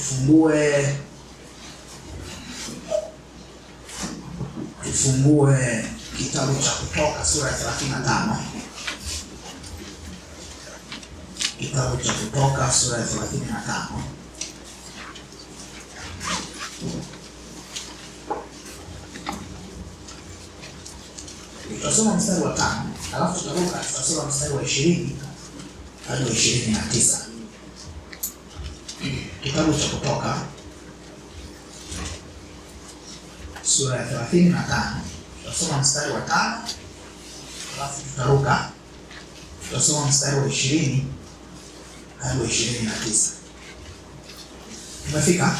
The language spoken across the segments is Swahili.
tufungue kitabu cha Kutoka sura ya 35. Kitabu cha Kutoka sura ya 35. Tutasoma mstari wa 5, alafu tutaruka tutasoma mstari wa 20 hadi 29. Kitabu cha Kutoka sura ya 35, tutasoma mstari wa 5, alafu tutaruka tutasoma mstari wa 20 hadi 29. Umefika?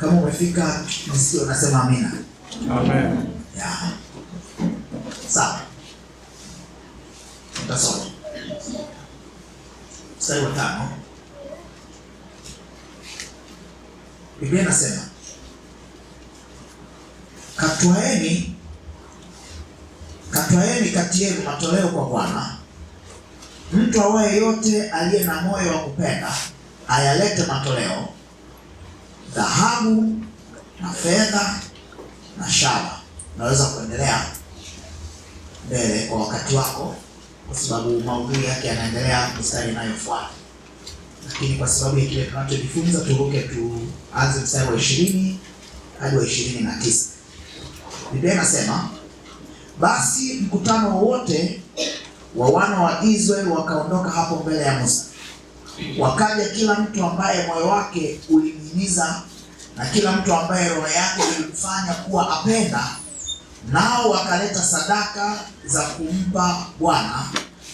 Kama umefika, nisio nasema amina. Amen. Ya. Sawa. Tutasoma mstari wa 5. Biblia inasema, Katwaeni kati yenu matoleo kwa Bwana. Mtu awaye yote aliye na moyo wa kupenda ayalete matoleo, dhahabu na fedha na shaba. Naweza kuendelea mbele kwa wakati wako, kwa sababu maudhui yake yanaendelea mstari inayofuata, lakini kwa sababu ya kile tunachojifunza turuke tuanze mstari wa 20 hadi wa 29. Biblia inasema, basi mkutano wote wa wana wa Israeli wakaondoka hapo mbele ya Musa. Wakaja kila mtu ambaye moyo wake ulimhimiza na kila mtu ambaye roho yake ilimfanya kuwa apenda, nao wakaleta sadaka za kumpa Bwana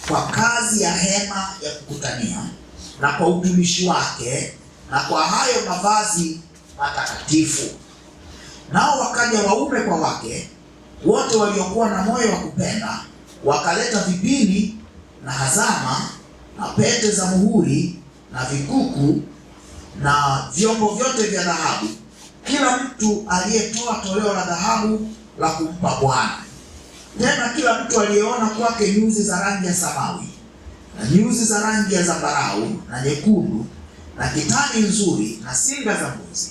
kwa kazi ya hema ya kukutania na kwa utumishi wake na kwa hayo mavazi matakatifu. Nao wakaja waume kwa wake wote waliokuwa na moyo wa kupenda, wakaleta vipini na hazama na pete za muhuri na vikuku na vyombo vyote vya dhahabu, kila mtu aliyetoa toleo la dhahabu la kumpa Bwana. Tena kila mtu aliyeona kwake nyuzi za rangi ya samawi na nyuzi za rangi ya zambarau na nyekundu na kitani nzuri na singa za mbuzi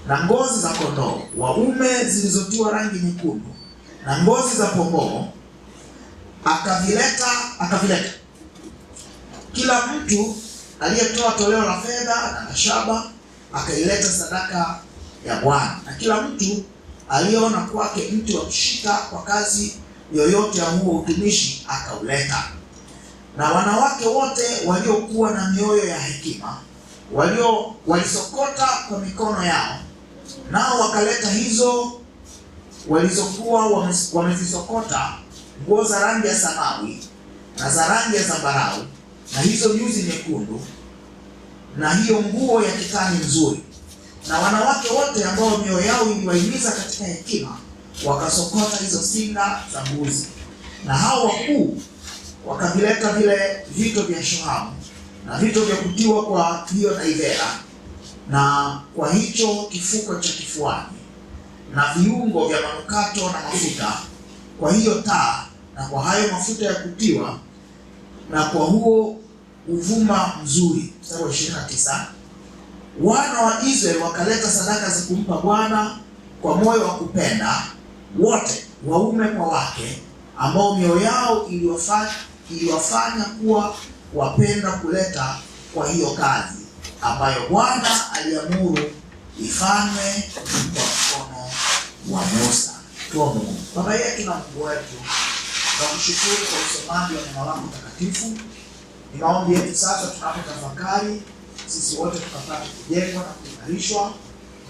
na ngozi za kondoo waume zilizotiwa rangi nyekundu na ngozi za pomboo akavileta. Kila mtu aliyetoa toleo la fedha na shaba akaileta sadaka ya Bwana, na kila mtu aliyeona kwake mti wa kushika kwa kazi yoyote ya huo utumishi akauleta. Na wanawake wote waliokuwa na mioyo ya hekima walisokota kwa mikono yao, nao wakaleta hizo walizokuwa wamezisokota, nguo za rangi ya samawi na za rangi ya zambarau na hizo nyuzi nyekundu na hiyo nguo ya kitani nzuri. Na wanawake wote ambao mioyo yao iliwahimiza katika hekima wakasokota hizo singa za mbuzi. Na hao wakuu wakavileta vile vito vya shohamu na vito vya kutiwa kwa hiyo naivera na kwa hicho kifuko cha kifuani na viungo vya manukato na mafuta, kwa hiyo taa na kwa hayo mafuta ya kutiwa na kwa huo uvuma mzuri. Mstari wa 29. Wana wa Israeli wakaleta sadaka za kumpa Bwana kwa moyo wa kupenda, wote waume kwa wake, ambao mioyo yao iliwafanya kuwa wapenda kuleta kwa hiyo kazi ambayo Bwana aliamuru ifanywe kwa mkono wa Musa. Tuombe. Baba yetu na Mungu wetu, tunakushukuru kwa usomaji wa neno lako takatifu. Ni maombi yetu sasa tunapotafakari, sisi wote tukapate kujengwa na kuimarishwa,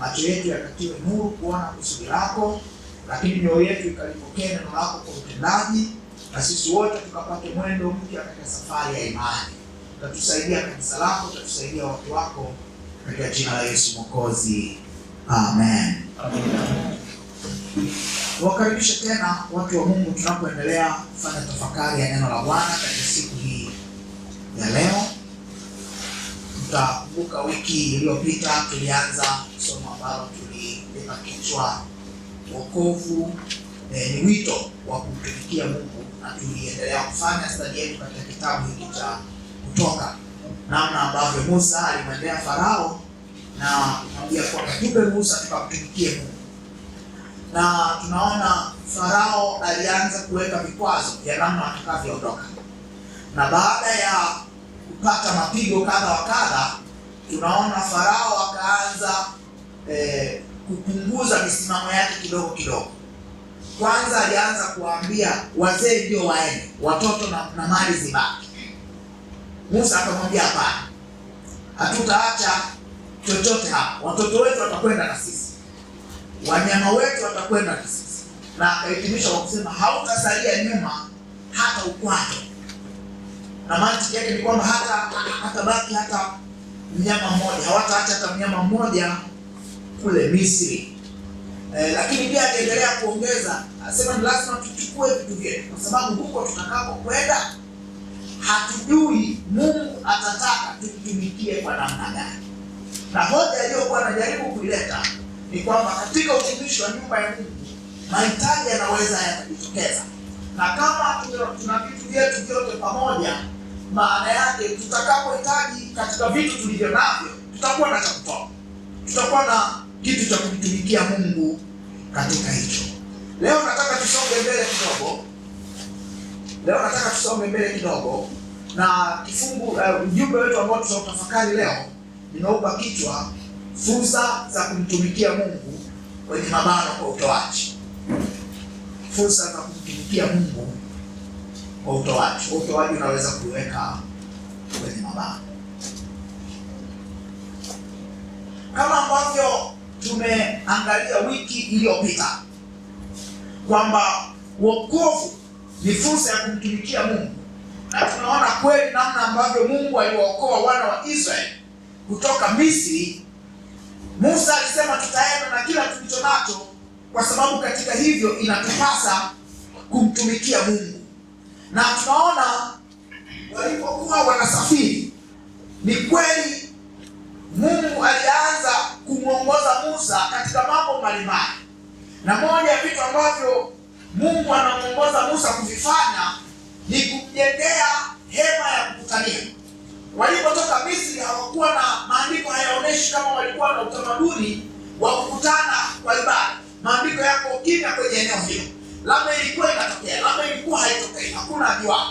macho yetu yakatiwe nuru kuona kusudi lako, lakini mioyo yetu ikalipokea neno lako kwa utendaji, na sisi wote tukapate mwendo mpya katika safari ya imani. Utatusaidia kanisa lako, utatusaidia watu wako, katika jina la Yesu Mwokozi. Amen. Wakaribisha tena watu wa Mungu tunapoendelea kufanya tafakari ya neno la Bwana katika siku hii ya leo. Mtakumbuka wiki iliyopita tulianza somo ambalo tuliweka kichwa wokovu ni wito wa kumtumikia Mungu, na tuliendelea kufanya study yetu katika kitabu hiki cha Kutoka, namna ambavyo Musa alimwendea Farao na kumwambia kwamba tupe ruhusa tukamtumikie Mungu. Na tunaona Farao alianza kuweka vikwazo vya namna atakavyoondoka, na baada ya kupata mapigo kadha wa kadha, tunaona Farao akaanza kupunguza misimamo yake kidogo kidogo. Kwanza alianza kuwaambia wazee ndio waende, watoto na mali zibaki. Musa akamwambia hapana, hatutaacha chochote hapa, watoto wetu watakwenda na sisi, wanyama wetu watakwenda na sisi. Na akahitimisha kwa kusema hautasalia nyuma hata ukwato. Na mantiki yake ni kwamba hatabaki hata mnyama mmoja, hawataacha hata mnyama mmoja kule Misri. Lakini pia akaendelea kuongeza, asema ni lazima tuchukue vitu vyetu, kwa sababu huko tutakapokwenda hatujui Mungu atataka tutumikie kwa namna gani. Na hoja aliyokuwa anajaribu kuileta ni kwamba katika utumishi wa nyumba ya Mungu mahitaji yanaweza yakajitokeza, na kama tuna vitu vyetu vyote pamoja, maana yake tutakapohitaji katika vitu tulivyo navyo, tutakuwa na cha kutoa, tutakuwa na kitu cha kumtumikia Mungu katika hicho. Leo nataka tusonge mbele kidogo. Na kifungu ujumbe wetu ambao tutautafakari leo ninaupa kichwa fursa za kumtumikia Mungu kwenye mabano kwa utoaji. Fursa za kumtumikia Mungu kwa utoaji. Utoaji unaweza kuweka kwenye mabano. Kama ambavyo tumeangalia wiki iliyopita kwamba wokovu ni fursa ya kumtumikia Mungu, na tunaona kweli namna ambavyo Mungu aliwaokoa wana wa Israeli kutoka Misri. Musa alisema tutaenda na kila tulicho nacho, kwa sababu katika hivyo inatupasa kumtumikia Mungu. Na tunaona walipokuwa wanasafiri, ni kweli Mungu alianza kumwongoza Musa katika mambo mbalimbali, na moja ya vitu ambavyo Mungu anamuongoza Musa kuvifanya ni kumjengea hema ya kukutania. Walipotoka Misri hawakuwa na, maandiko hayaoneshi kama walikuwa na utamaduni wa kukutana kwa ibada. Maandiko yako kimya kwenye eneo hilo, labda ilikuwa inatokea, labda ilikuwa haitokei, hakuna ajua.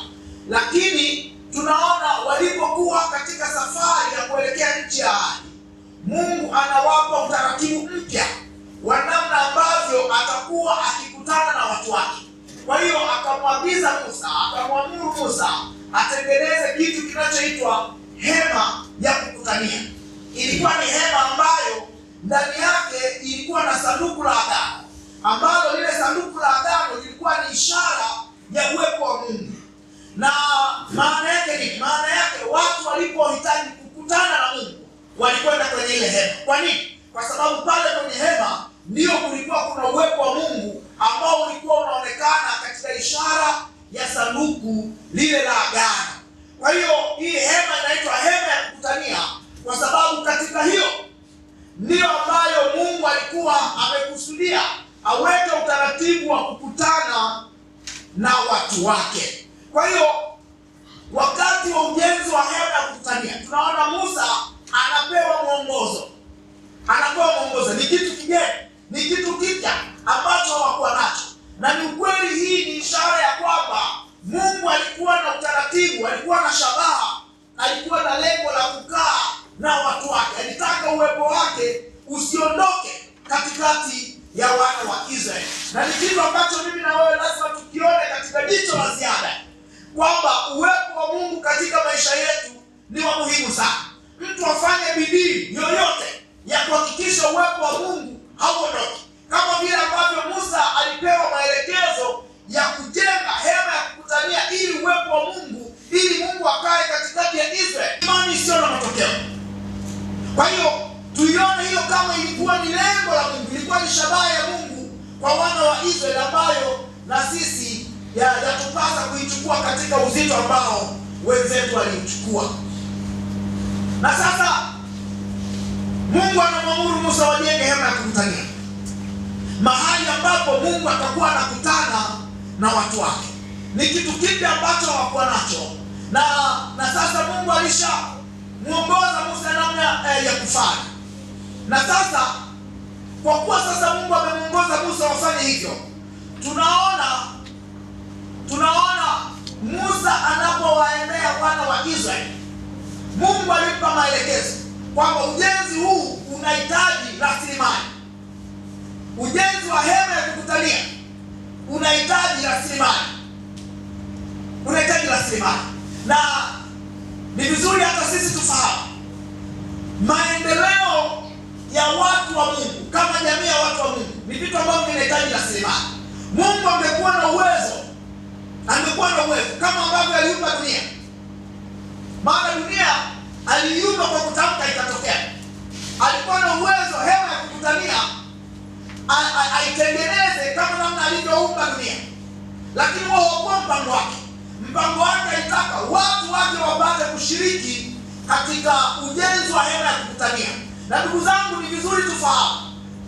Lakini tunaona walipokuwa katika safari ya kuelekea nchi ya ahadi, Mungu anawapa utaratibu mpya wa namna ambavyo atakuwa akikutana na watu wake. Kwa hiyo akamwamuru Musa atengeneze kitu kinachoitwa hema ya kukutania. Ilikuwa ni hema ambayo ndani yake ilikuwa na sanduku la agano, ambalo lile sanduku la agano lilikuwa ni ishara ya uwepo wa Mungu. Na maana yake ni watu walipohitaji kukutana na Mungu walikwenda kwenye ile hema. Kwa nini? Kwa sababu pale kwenye hema ndio kulikuwa kuna uwepo wa Mungu ambao ulikuwa unaonekana katika ishara ya sanduku lile la agano. Kwa hiyo hii hema inaitwa hema ya kukutania kwa sababu katika hiyo ndio ambayo Mungu alikuwa amekusudia aweke utaratibu wa kukutana na watu wake. Kwa hiyo wakati wa ujenzi wa hema ya kukutania, tunaona Musa anapewa mwongozo. Ni kitu kigeni, ni kitu kipya ambacho hawakuwa nacho. Na ni ukweli, hii ni ishara ya kwamba Mungu alikuwa na utaratibu, alikuwa na shabaha, alikuwa na lengo la kukaa na watu wake. Alitaka uwepo wake usiondoke katikati ya wana wa Israeli. Na ni kitu ambacho mimi na wewe lazima tukione katika jicho la ziada, kwamba uwepo wa Mungu katika maisha yetu ni wa muhimu sana. Mtu afanye bidii yoyote ya kuhakikisha uwepo wa Mungu hauondoki. Kama vile ambavyo Musa alipewa maelekezo ya kujenga hema ya kukutania ili uwepo wa Mungu, ili Mungu akae katikati ya Israeli. Imani sio na matokeo. Kwa hiyo tuione hiyo kama ilikuwa ni lengo la Mungu, ilikuwa ni shabaha ya Mungu kwa wana wa Israeli, ambayo na sisi yatupasa kuichukua katika uzito ambao wenzetu waliuchukua. Na sasa Mungu anamwamuru Musa wajenge hema ya kukutania, mahali ambapo Mungu atakuwa anakutana na watu wake. Ni kitu kipya ambacho hawakuwa nacho. Na sasa Mungu alishamuongoza kufanya. Na sasa kwa kuwa sasa Mungu amemuongoza Musa wafanye hivyo, tunaona Musa anapowaendea wana wa Israeli, Mungu alimpa maelekezo kwamba ujenzi huu unahitaji rasilimali. Ujenzi wa hema ya kukutania unahitaji rasilimali. Na ni vizuri hata sisi tufahamu maendeleo ya watu wa Mungu kama jamii ya watu wa Mungu ni vitu ambavyo vinahitaji rasilimali. Mungu angekuwa na uwezo kama ambavyo aliumba dunia. Maana dunia aliiumba kwa kutamka ikatokea. Alikuwa na uwezo hema ya kukutania aitengeneze kama namna alivyoumba dunia. Lakini wao hawakuwa mpango wake alitaka watu wake wapate kushiriki katika ujenzi wa hema ya kukutania. Na ndugu zangu, ni vizuri tufahamu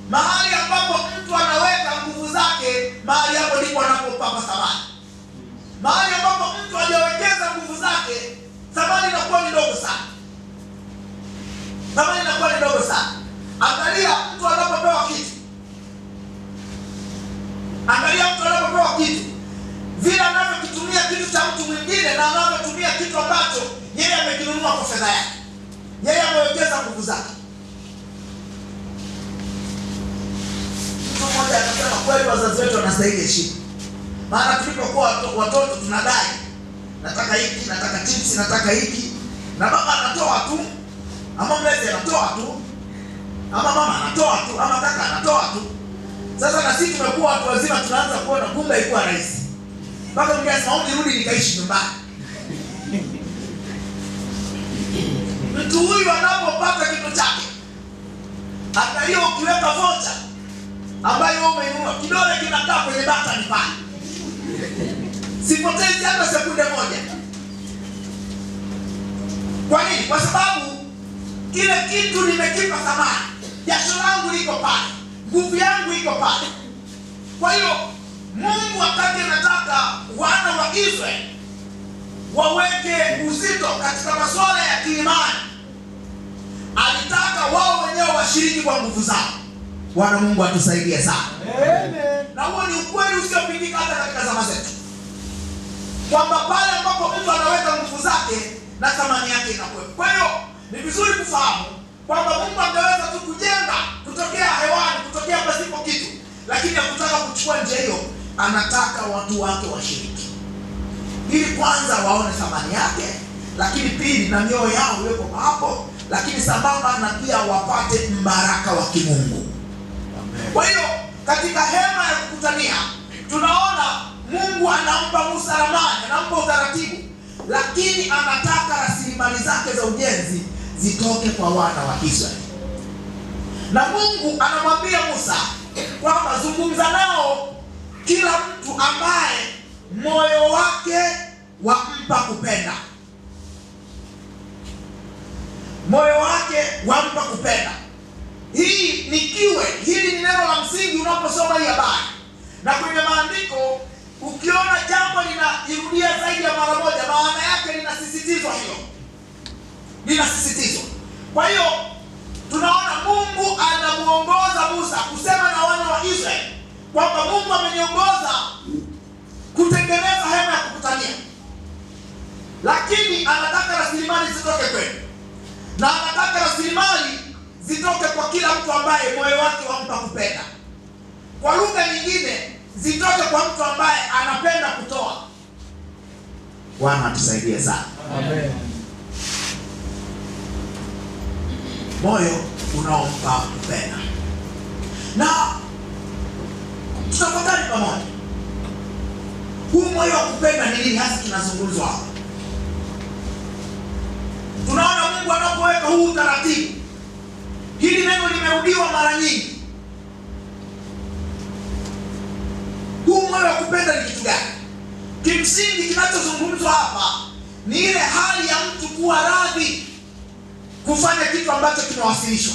mahali ambapo mtu anaweka nguvu zake, mahali hapo ndipo anapopata thamani. Mahali ambapo mtu hajawekeza nguvu zake, thamani inakuwa ni ndogo sana. Angalia mtu anapopewa kitu, vile anavyokitumia kitu cha mtu mwingine na anavyotumia kitu ambacho yeye amekinunua kwa fedha yake. Yeye amewekeza nguvu zake. Mtu mmoja anasema kweli wazazi wetu wanastahili heshima. Maana tulipokuwa watoto tunadai, nataka hiki, nataka chips, nataka hiki, na baba anatoa tu, ama mlezi anatoa tu, ama mama anatoa tu, ama kaka anatoa tu. Sasa na sisi tumekuwa watu wazima, tunaanza kuona kumbe ilikuwa rahisi. Mpaka mwingine anasema nirudi nikaishi nyumbani. Mtu huyu anapopata kitu chake, angalia ukiweka vocha ambayo wewe umeinunua, kidole kinakaa kwenye button pale. Sipotezi hata sekunde moja. Kwa nini? Kwa sababu kile kitu nimekipa thamani. Jasho langu liko pale, nguvu yangu iko pale. Kwa hiyo Mungu wakati anataka wana wa Israeli waweke uzito katika masuala ya kiimani, alitaka wao wenyewe washiriki kwa nguvu zao. Bwana Mungu atusaidie sana. Amen. Na huo ni ukweli usiopingika hata katika zama zetu, kwamba pale ambapo mtu anaweka nguvu zake na thamani yake inakuwa. Kwa hiyo ni vizuri kufahamu kwamba Mungu angeweza tu kujenga kutokea hewani, kutokea pasipo kitu, lakini hakutaka kuchukua njia hiyo. Anataka watu wake washiriki, ili kwanza waone thamani yake, lakini pili na mioyo yao iwepo hapo, lakini sambamba na pia wapate mbaraka wa kimungu. Kwa hiyo katika hema ya kukutania tunaona Mungu anampa Musa ramani, anampa utaratibu, lakini anataka rasilimali zake za ujenzi zitoke kwa wana wa Israeli. Na Mungu anamwambia Musa kwamba zungumza nao kila mtu ambaye moyo wake wampa kupenda. Moyo wake wampa kupenda. Hii ni kiwe, hili ni neno la msingi unaposoma hii habari. Na kwenye maandiko ukiona jambo linajirudia zaidi ya mara moja, maana yake linasisitizwa hilo. Linasisitizwa. Kwa hiyo tunaona Mungu anamuongoza Musa kusema na wana wa Israeli kwamba Mungu ameniongoza kutengeneza hema ya kukutania, lakini anataka rasilimali zitoke kwenu, na anataka rasilimali zitoke kwa kila mtu ambaye moyo wake wampa kupenda. Kwa lugha nyingine, zitoke kwa mtu ambaye anapenda kutoa. Bwana atusaidie sana. Amen. Moyo unaompa kupenda. Na tutafakari pamoja, huu moyo wa kupenda ni nini hasa kinazungumzwa hapa? Tunaona Mungu anapoweka huu utaratibu, hili neno limerudiwa mara nyingi. Huu moyo wa kupenda ni kitu gani? Kimsingi kinachozungumzwa hapa ni ile hali ya mtu kuwa radhi kufanya kitu ambacho kimewasilishwa.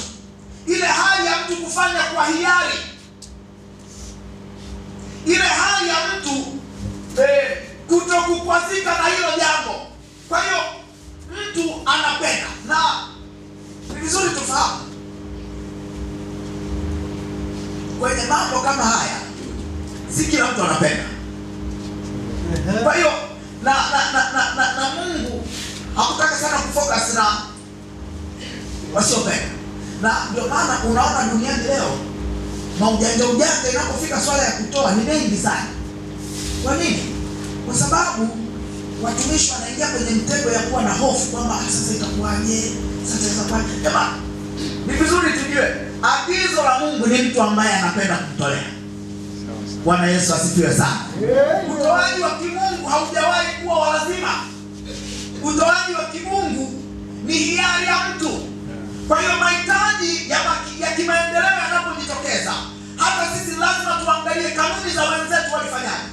Ile hali ya mtu kufanya kwa hiari. Ile hali ya mtu kutokukwazika na hilo jambo. Kwa hiyo mtu anapenda, na ni vizuri tufahamu mambo kama haya si kila mtu anapenda. Kwa hiyo na Mungu hakutaka sana kufocus na wasiopenda. Na ndio maana unaona duniani leo maujanja inapofika swala ya kutoa ni mengi sana. Kwa nini? Kwa sababu watumishi wanaingia kwenye mtego ya kuwa na hofu kwamba sasa itakuwaje? Jamani, ni vizuri tujue agizo la Mungu ni mtu ambaye anapenda kutolea. Bwana Yesu asifiwe sana. Utoaji wa kimungu haujawahi kuwa wa lazima. Utoaji wa kimungu ni hiari ya mtu. Kwa hiyo mahitaji ya kimaendeleo yanapojitokeza, hata sisi lazima tuangalie kanuni za wenzetu walifanyaje.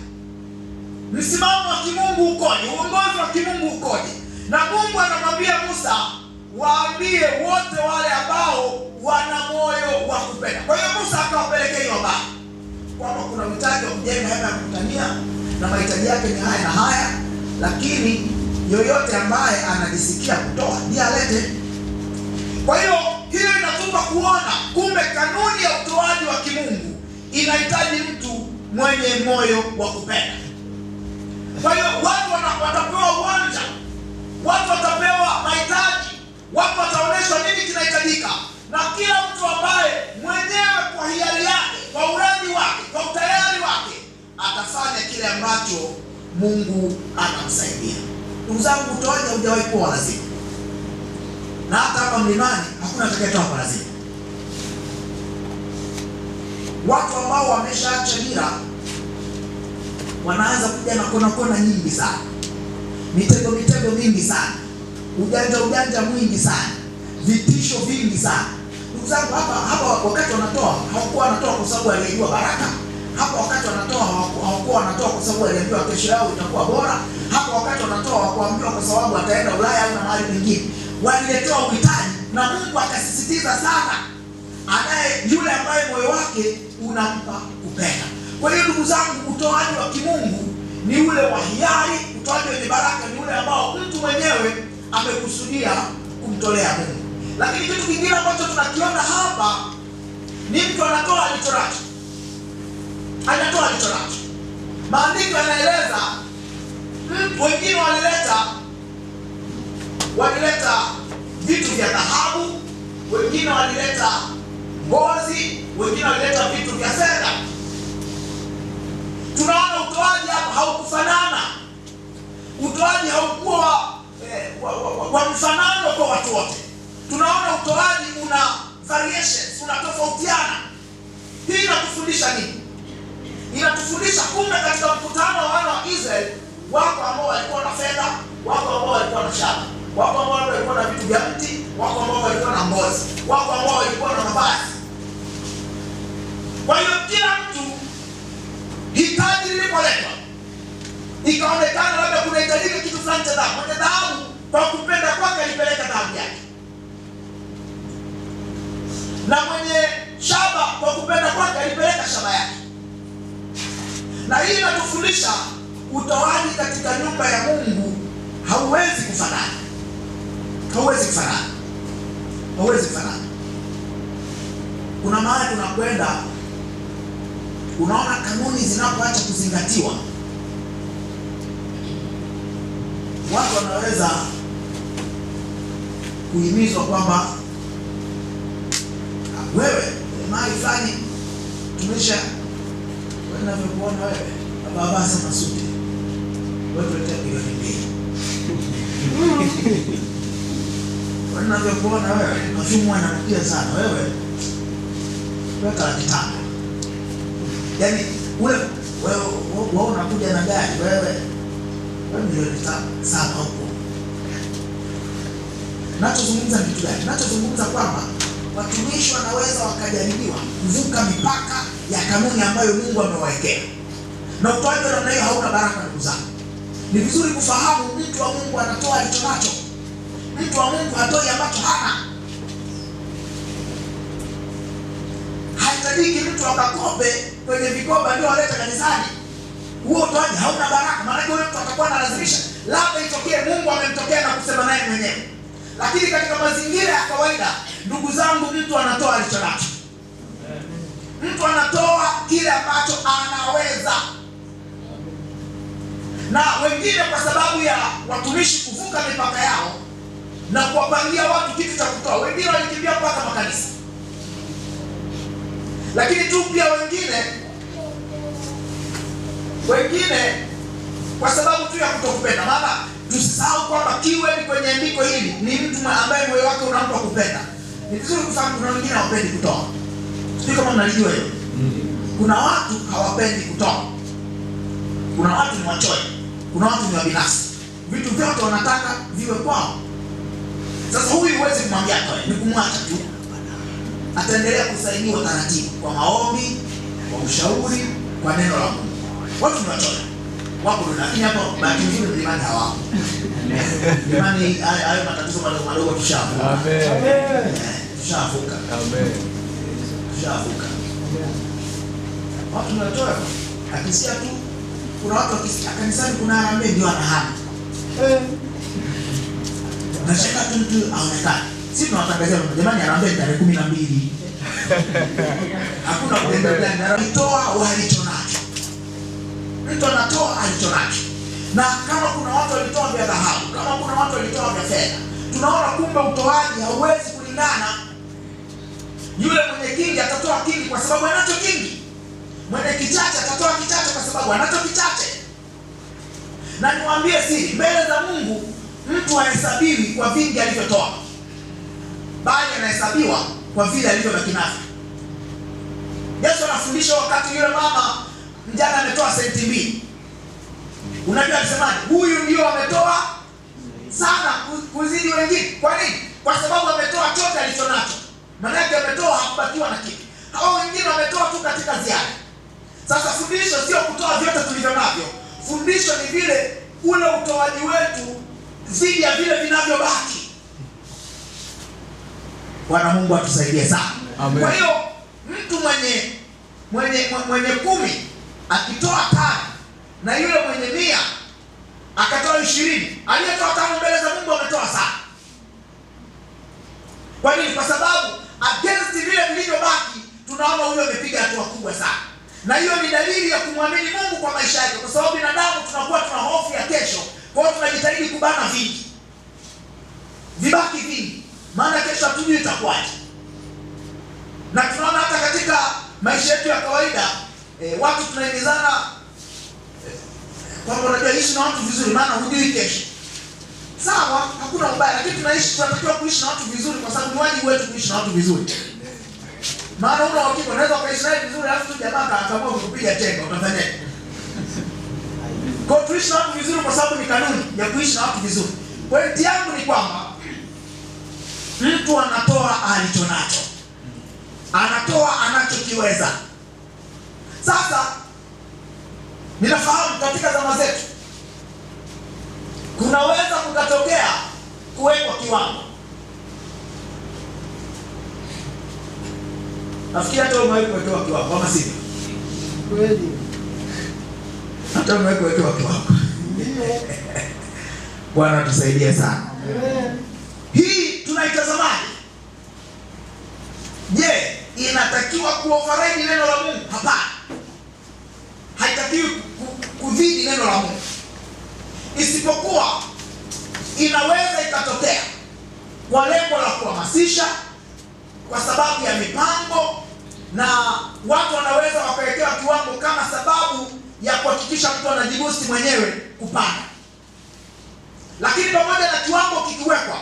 Msimamo wa kimungu ukoje? Uongozi wa kimungu ukoje? Na Mungu anamwambia Musa, waambie wote wale ambao wana moyo wa kupenda. Kwa hiyo Musa akawapelekea hiyo habari kwamba kuna uhitaji wa kujenga hema ya kukutania na mahitaji yake ni haya na haya, lakini yoyote ambaye anajisikia kutoa ndiye alete. Kwa hiyo inatupa kuona kumbe kanuni ya utoaji wa kimungu inahitaji mtu mwenye moyo wa kupenda. Kwa hiyo watu watapewa uwanja, watu watapewa mahitaji, watu wataonyeshwa nini kinahitajika, na kila mtu ambaye mwenyewe kwa hiari yake, kwa uradi wake, kwa utayari wake atafanya kile ambacho Mungu anamsaidia. Ndugu zangu, utoaji haujawahi kuwa lazima. Na hata hapa mlimani hakuna atakayetoa kwa lazima. Watu ambao wameshaacha dira wanaanza kuja na kona nyingi sana, mitego mingi sana, ujanja mwingi sana, vitisho vingi sana. Ndugu zangu, hapa wakati wanatoa hawakuwa wanatoa kwa sababu alijua baraka. Hapa wakati wanatoa hawakuwa wanatoa kwa sababu alijua kesho yao itakuwa bora. Hapa wakati wanatoa hawakuambiwa kwa sababu ataenda Ulaya au na mahali pengine. Waliletewa uhitaji na Mungu akasisitiza sana yule ambaye moyo wake unampa kupenda. Kwa hiyo ndugu zangu, utoaji wa kimungu ni ule wa hiari. Utoaji wenye baraka ni ule ambao mtu mwenyewe amekusudia kumtolea Mungu. Lakini kitu kingine ambacho tunakiona hapa ni mtu anatoa alichonacho. Anatoa alichonacho. Maandiko yanaeleza wengine walileta vitu vya dhahabu, wengine walileta ngozi, wengine walileta vitu vya fedha. Tunaona utoaji hapa haukufanana. Utoaji haukuwa wa mfanano kwa watu wote. Tunaona utoaji una variations, unatofautiana. Hii inatufundisha nini? Inatufundisha kumbe katika mkutano wa wana wa Israeli, wako ambao walikuwa na fedha, wako ambao walikuwa na shaba, wako ambao walikuwa na vitu vya mti, wako ambao walikuwa na ngozi, wako ambao walikuwa na mavazi. Kwa hiyo kila mtu hitaji lilipoletwa, ikaonekana labda kunahitajika kitu fulani cha dhahabu. Mwenye dhahabu kwa kupenda kwake alipeleka dhahabu yake, na mwenye shaba kwa kupenda kwake alipeleka shaba yake. Na hii inatufundisha utoaji katika nyumba ya Mungu hauwezi kufanana. Hauwezi kufanana. Kuna mahali tunakwenda, unaona kanuni zinapoacha kuzingatiwa, watu wanaweza kuhimizwa kwamba wewe mahali fulani tumesha wanavyokuona wewe baba sana suti wewe unataka milioni 2 wanavyokuona wewe mafumu ananukia sana wewe weka 500. Yaani wewe unakuja na gari wewe milioni 7 huko. Nachozungumza kitu gani? Nachozungumza kwamba watumishi wanaweza wakajaribiwa kuvuka mipaka ya kanuni ambayo Mungu amewawekea. Na utoaji wa namna hiyo hauna baraka, ndugu zangu. Ni vizuri kufahamu mtu wa Mungu anatoa alichonacho. Mtu wa Mungu hatoi ambacho hana. Haitajiki mtu akakope kwenye vikoba ndio aleta kanisani. Huo utoaji hauna baraka. Maana yule mtu atakuwa analazimisha. Labda itokee Mungu amemtokea na kusema naye mwenyewe. Lakini katika mazingira ya kawaida, ndugu zangu, mtu anatoa alichonacho. Mtu anatoa kile ambacho anaweza. Na wengine kwa sababu ya watumishi kuvuka mipaka yao na kuwapangia watu kitu cha kutoa, wengine walikimbia mpaka makanisa. Lakini tu pia wengine kwa sababu tu ya kutokupenda. Maana tusisahau kwamba keyword kwenye andiko hili ni mtu ambaye moyo wake unampa kupenda. Ni vizuri kufahamu kuna wengine hawapendi kutoa. Sio kama mnalijua hiyo. Kuna watu hawapendi kutoa. Kuna watu ni wachoyo. Kuna watu ni wabinafsi. Vitu vyote wanataka viwe kwao. Sasa huyu huwezi kumwambia toe, ni kumwacha tu. Ataendelea kusaidiwa taratibu kwa maombi, kwa ushauri, kwa neno la Mungu. Watu ni wachoyo. Wapo ndio, lakini hapo bahati nzuri mlimani hawapo. Mlimani hayo matatizo madogo tushavuka. Amen. Tushavuka. Amen. Tushavuka. Watu ni wachoyo. Akisikia tu kuna watu wakisikia kanisani kuna harambee ndio anahama. Nashaka tu mtu aonekane. Sisi tunawatangazia jamani harambee tarehe 12. Hakuna kuendelea na kutoa walichonacho. Mtu anatoa alichonacho. Na kama kuna watu walitoa vya dhahabu, kama kuna watu walitoa vya fedha, tunaona kumbe utoaji hauwezi kulingana. Yule mwenye kingi atatoa kingi kwa sababu anacho kingi. Mwenye kichache atatoa kichache kwa sababu anacho kichache. Na niwaambie siri, mbele za Mungu mtu hahesabiwi kwa vingi alivyotoa, bali anahesabiwa kwa vile alivyobaki navyo. Yesu anafundisha wakati yule mama mjane ametoa senti 2. Unajua alisemaje? Huyu ndio ametoa sana kuzidi wengine. Kwa nini? Kwa sababu ametoa chote alichonacho. Maana yake ametoa, hakubakiwa na kitu. Hao wengine wametoa tu katika ziada. Sasa fundisho sio kutoa vyote tulivyo navyo. Fundisho ni vile ule utoaji wetu zidi ya vile vinavyobaki. Bwana Mungu atusaidie sana. Amen. Kwa hiyo mtu mwenye 10 akitoa 5 na yule mwenye 100 akatoa 20, aliyetoa 5 mbele za Mungu ametoa sana. Kwa nini? Kwa sababu against vile vilivyobaki tunaona huyo amepiga hatua kubwa sana. Na hiyo ni dalili ya kumwamini Mungu kwa maisha yake, kwa sababu binadamu tunakuwa tuna hofu ya kesho. Kwa hiyo tunajitahidi kubana vingi, vibaki vingi, maana kesho hatujui itakuwaje. Na tunaona hata katika maisha yetu ya kawaida watu tunaimizana kwamba unajua ishi na watu vizuri maana hujui kesho. Sawa, hakuna ubaya, lakini tunatakiwa kuishi na watu vizuri kwa sababu ni wajibu wetu kuishi na watu vizuri. Maana una hakika unaweza kuishi naye vizuri alafu tu jamaa akaamua kukupiga chenga, utafanyaje? Kwa kuishi na watu vizuri kwa sababu ni kanuni ya kuishi na watu vizuri. Pointi yangu ni kwamba mtu anatoa alichonacho. Anatoa anachokiweza. Sasa ninafahamu katika zama zetu kunaweza kukatokea kuwekwa kiwango. Nafikiri hata umewekwa kiwango kama sivyo? Kweli. Hata umewekwa kiwango. Bwana tusaidie sana. Hii tunaitazamaje? Je, inatakiwa kuoverride neno la Mungu? Hapana. Haitakiwi kuzidi neno la Mungu. Isipokuwa inaweza ikatokea kwa lengo la kuhamasisha, kwa sababu ya mipango, na watu wanaweza wakawekewa kiwango kama sababu ya kuhakikisha mtu anajibusti mwenyewe kupanda. Lakini pamoja na kiwango kikiwekwa,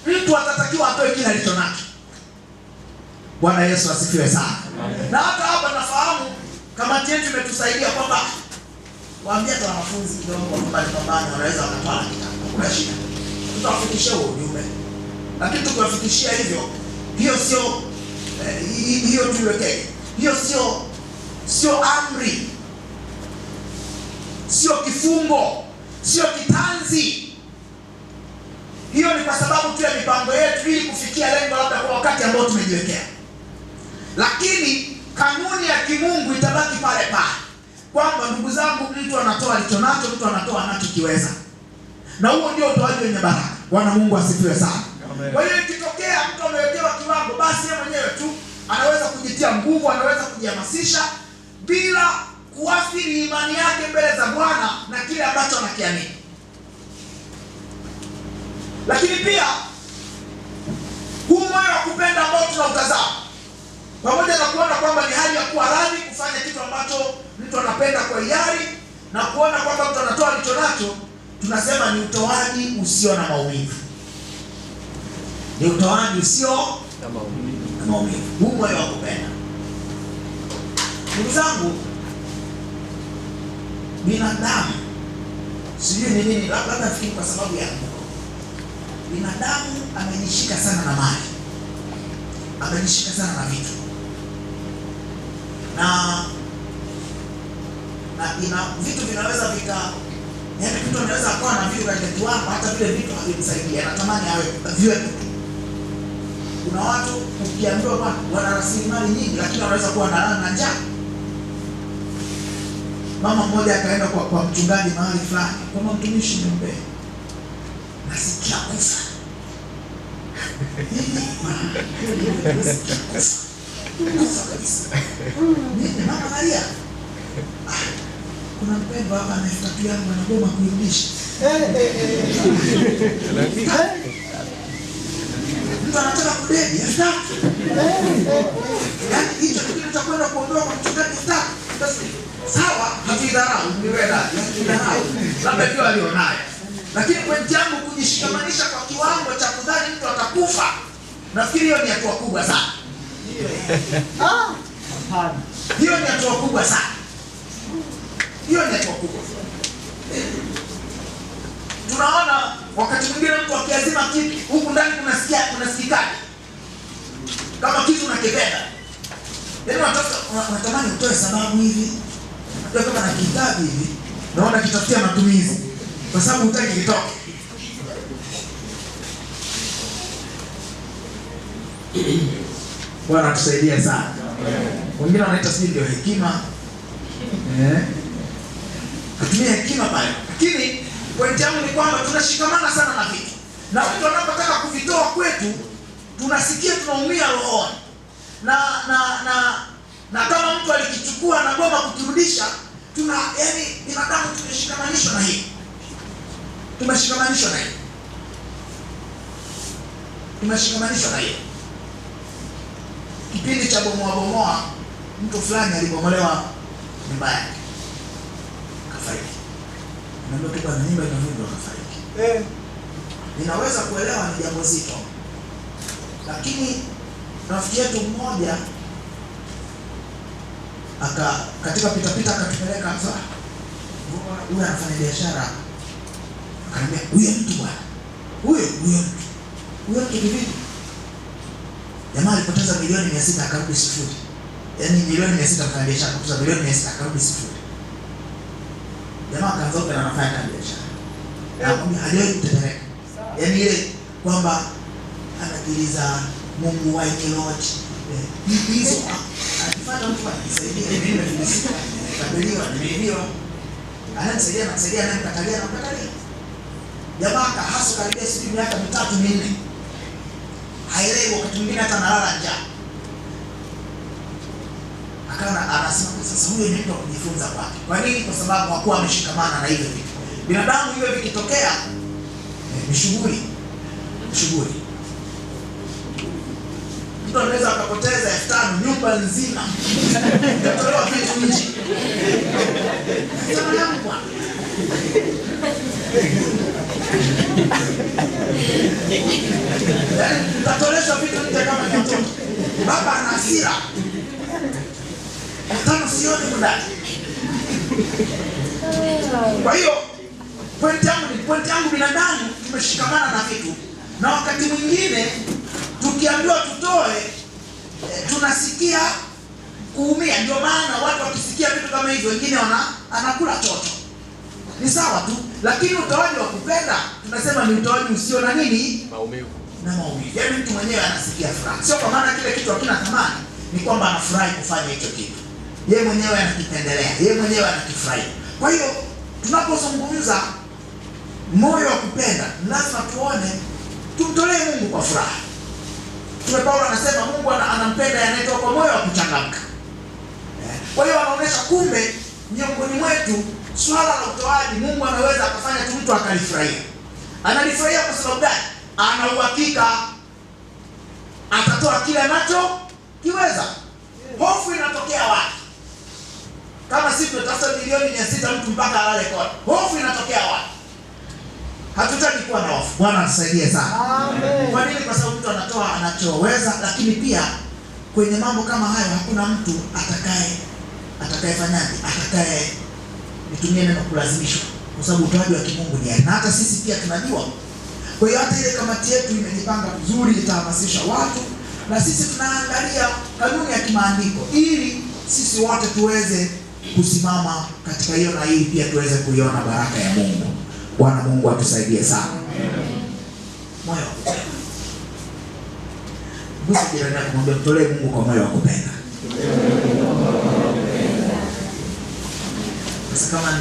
mtu atatakiwa atoe kile alichonacho. Bwana Yesu asifiwe sana. Na hata hapa nafahamu kamati yetu imetusaidia kwamba waambia tu wanafunzi kidogo mbali wanaweza wakatoa kitabu. Kuna shida. Tutawafikishia huo ujumbe. Lakini tukiwafikishia hivyo, hiyo tuiwekee. Hiyo sio amri. Sio kifungo, sio kitanzi. Hiyo ni kwa sababu tu ya mipango yetu ili kufikia lengo labda kwa wakati ambao tumejiwekea. Lakini kanuni ya kimungu itabaki pale pale. Kwamba ndugu zangu, mtu anatoa alichonacho, mtu anatoa anachokiweza. Na huo ndio utoaji wenye baraka. Bwana Mungu asifiwe sana. Kwa hiyo ikitokea mtu amewekewa kiwango, basi yeye mwenyewe tu anaweza kujitia nguvu, kujihamasisha bila kuathiri imani yake mbele za Bwana na kile ambacho anakiamini. Lakini pia huu moyo wa kupenda ambao tunautazama, pamoja na kuona kwamba ni hali ya kuwa radhi kufanya kitu ambacho mtu anapenda kwa hiari na kuona kwamba mtu anatoa alicho nacho, tunasema ni utoaji usio na maumivu. Ni utoaji usio na maumivu. Huu moyo wa kupenda. Ndugu zangu, binadamu, sijui ni nini, labda nafikiri kwa sababu ya binadamu amejishika sana na mali, amejishika sana na vitu, na ina vitu vinaweza yaani mtu anaweza akawa na vitu katika kiwango hata vile vitu havimsaidia, anatamani awe viwe tu. Kuna watu ukiambiwa bwana wana rasilimali nyingi, lakini wanaweza kuwa na njaa. Mama mmoja akaenda kwa mchungaji mahali fulani, kama mtumishi niombe, nasikia kufa. Kufa kabisa. Nini mama Maria? Kuna mpendwa hapa anafuatilia yangu anagoma kuirudisha. Mtu anataka kudedi, yaani hicho kitu cha kwenda kuondoa kwa mchungaji basi sawa, hatidharau, labda ndio alionayo. Lakini pointi yangu kujishikamanisha kwa kiwango cha kudhani mtu atakufa, nafikiri hiyo ni hatua kubwa sana. Hiyo ni hatua kubwa sana. Hiyo ni hatua kubwa. Tunaona wakati mwingine mtu akiazima kitu, huku ndani kunasikikaje? Kama kitu unakipenda. Yaani unatamani utoe sababu hivi. Ndio kama na kitabu hivi, naona kitafutia matumizi kwa sababu hutaki kitoke. Bwana tusaidia sana. Wengine wanaita sisi ndio hekima. Kutumia hekima pale. Lakini pointi yangu ni kwamba tunashikamana sana na vitu. Na watu wanapotaka kuvitoa kwetu, tunasikia tunaumia rohoni. Na kama mtu alikichukua na goma kukirudisha, yaani binadamu tumeshikamanishwa na hiyo. Tumeshikamanishwa na hiyo. Tumeshikamanishwa na hiyo. Kipindi cha bomoa, mtu fulani alibomolewa nyumba yake. Kafariki. Ndio tu bwana nyumba inavunjwa kafariki. Ninaweza kuelewa ni jambo zito. Lakini rafiki yetu mmoja katika pitapita akatupeleka hapa. Huyu anafanya biashara. Akaniambia huyo mtu bwana. Huyo mtu vipi? Jamaa alipoteza milioni 600 akarudi sifuri. Yaani milioni 600 kufanya biashara, kupoteza milioni 600 akarudi sifuri. Jamaa akaanza na anafanya biashara. Na hajawahi kutetereka. Yaani ile kwamba anakiliza Mungu wa Lord. Hizo akifanya mtu anasaidia mimi nimefilisika. Nimeelewa. Anasaidia na mkatalia. Jamaa kahasa karibia siku miaka 3-4. Haelewi, wakati mwingine hata analala njaa. Akawa anasema sasa huyo ni mtu wa kujifunza kwake. Kwa nini? Kwa sababu hakuwa ameshikamana na hivyo vitu. Binadamu hivyo vikitokea ni shughuli. Mtu anaweza akapoteza 5,000 nyumba nzima. Natolewa vitu nje. Sasa yangu bwana. Utatoleshwa vitu nje kama ni mtoto. Baba ana hasira. Hata sioni mdani. Kwa hiyo pointi yangu binadamu tumeshikamana na vitu. Na wakati mwingine tukiambiwa tutoe tunasikia kuumia. Ndio maana watu wakisikia vitu kama hivyo wengine anakula toto. Ni sawa tu, lakini utoaji wa kupenda tunasema ni utoaji usio na nini? Maumivu. Yaani mtu mwenyewe anasikia furaha. Sio kwa maana kile kitu hakina thamani, ni kwamba anafurahi kufanya hicho kitu. Yeye mwenyewe anakipendelea, yeye mwenyewe anakifurahia. Kwa hiyo tunapozungumza moyo wa kupenda, lazima tuone tumtolee Mungu kwa furaha. Paulo anasema Mungu anampenda anayetoa kwa moyo wa kuchangamka. Kwa hiyo wanaonyesha kumbe miongoni mwetu swala la utoaji Mungu anaweza akafanya tu mtu akalifurahia. Analifurahia kwa sababu gani? Ana uhakika atatoa kile anacho kiweza. Hofu inatokea wapi? Kama sisi tunatafuta milioni 600 mtu mpaka alale kona. Hofu inatokea wapi? Hatutaki kuwa na hofu. Bwana atusaidie sana. Amen. Kwa nini? Kwa sababu mtu anatoa anachoweza, lakini pia kwenye mambo kama hayo hakuna mtu atakayefanyaje? Nitumie neno kulazimishwa. Kwa sababu utoaji wa kimungu ni na hata sisi pia tunajua. Kwa hiyo hata ile kamati yetu imejipanga vizuri, itahamasisha watu na sisi tunaangalia kanuni ya kimaandiko ili sisi wote tuweze kusimama katika hiyo na hii pia tuweze kuiona baraka ya Mungu. Bwana Mungu atusaidie sana. Moyo wa kupenda. Gusa jirani yako mwambie mtolee Mungu kwa moyo wa kupenda. Sasa kama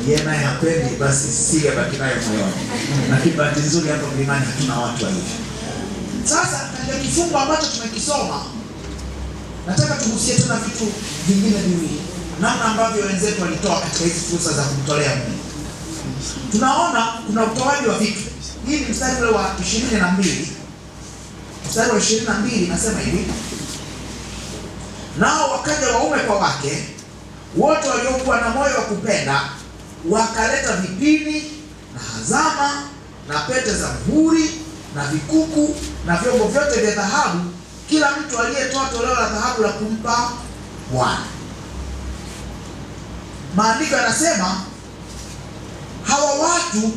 yeye naye hapendi basi sige baki nayo moyoni. Lakini bahati nzuri hapa mlimani hatuna watu wa hivi. Sasa katika kifungu ambacho tumekisoma nataka tugusie tena vitu vingine viwili. Namna ambavyo wenzetu walitoa katika hizi fursa za kumtolea Mungu. Tunaona kuna utoaji wa vitu. Hii ni mstari ule wa 22. Mstari wa 22 nasema hivi. Nao wakaja waume kwa wake wote waliokuwa na moyo wa kupenda, wakaleta vipini na hazama na pete za muhuri na vikuku na vyombo vyote vya dhahabu, kila mtu aliyetoa toleo la dhahabu la kumpa Bwana. Maandiko yanasema hawa watu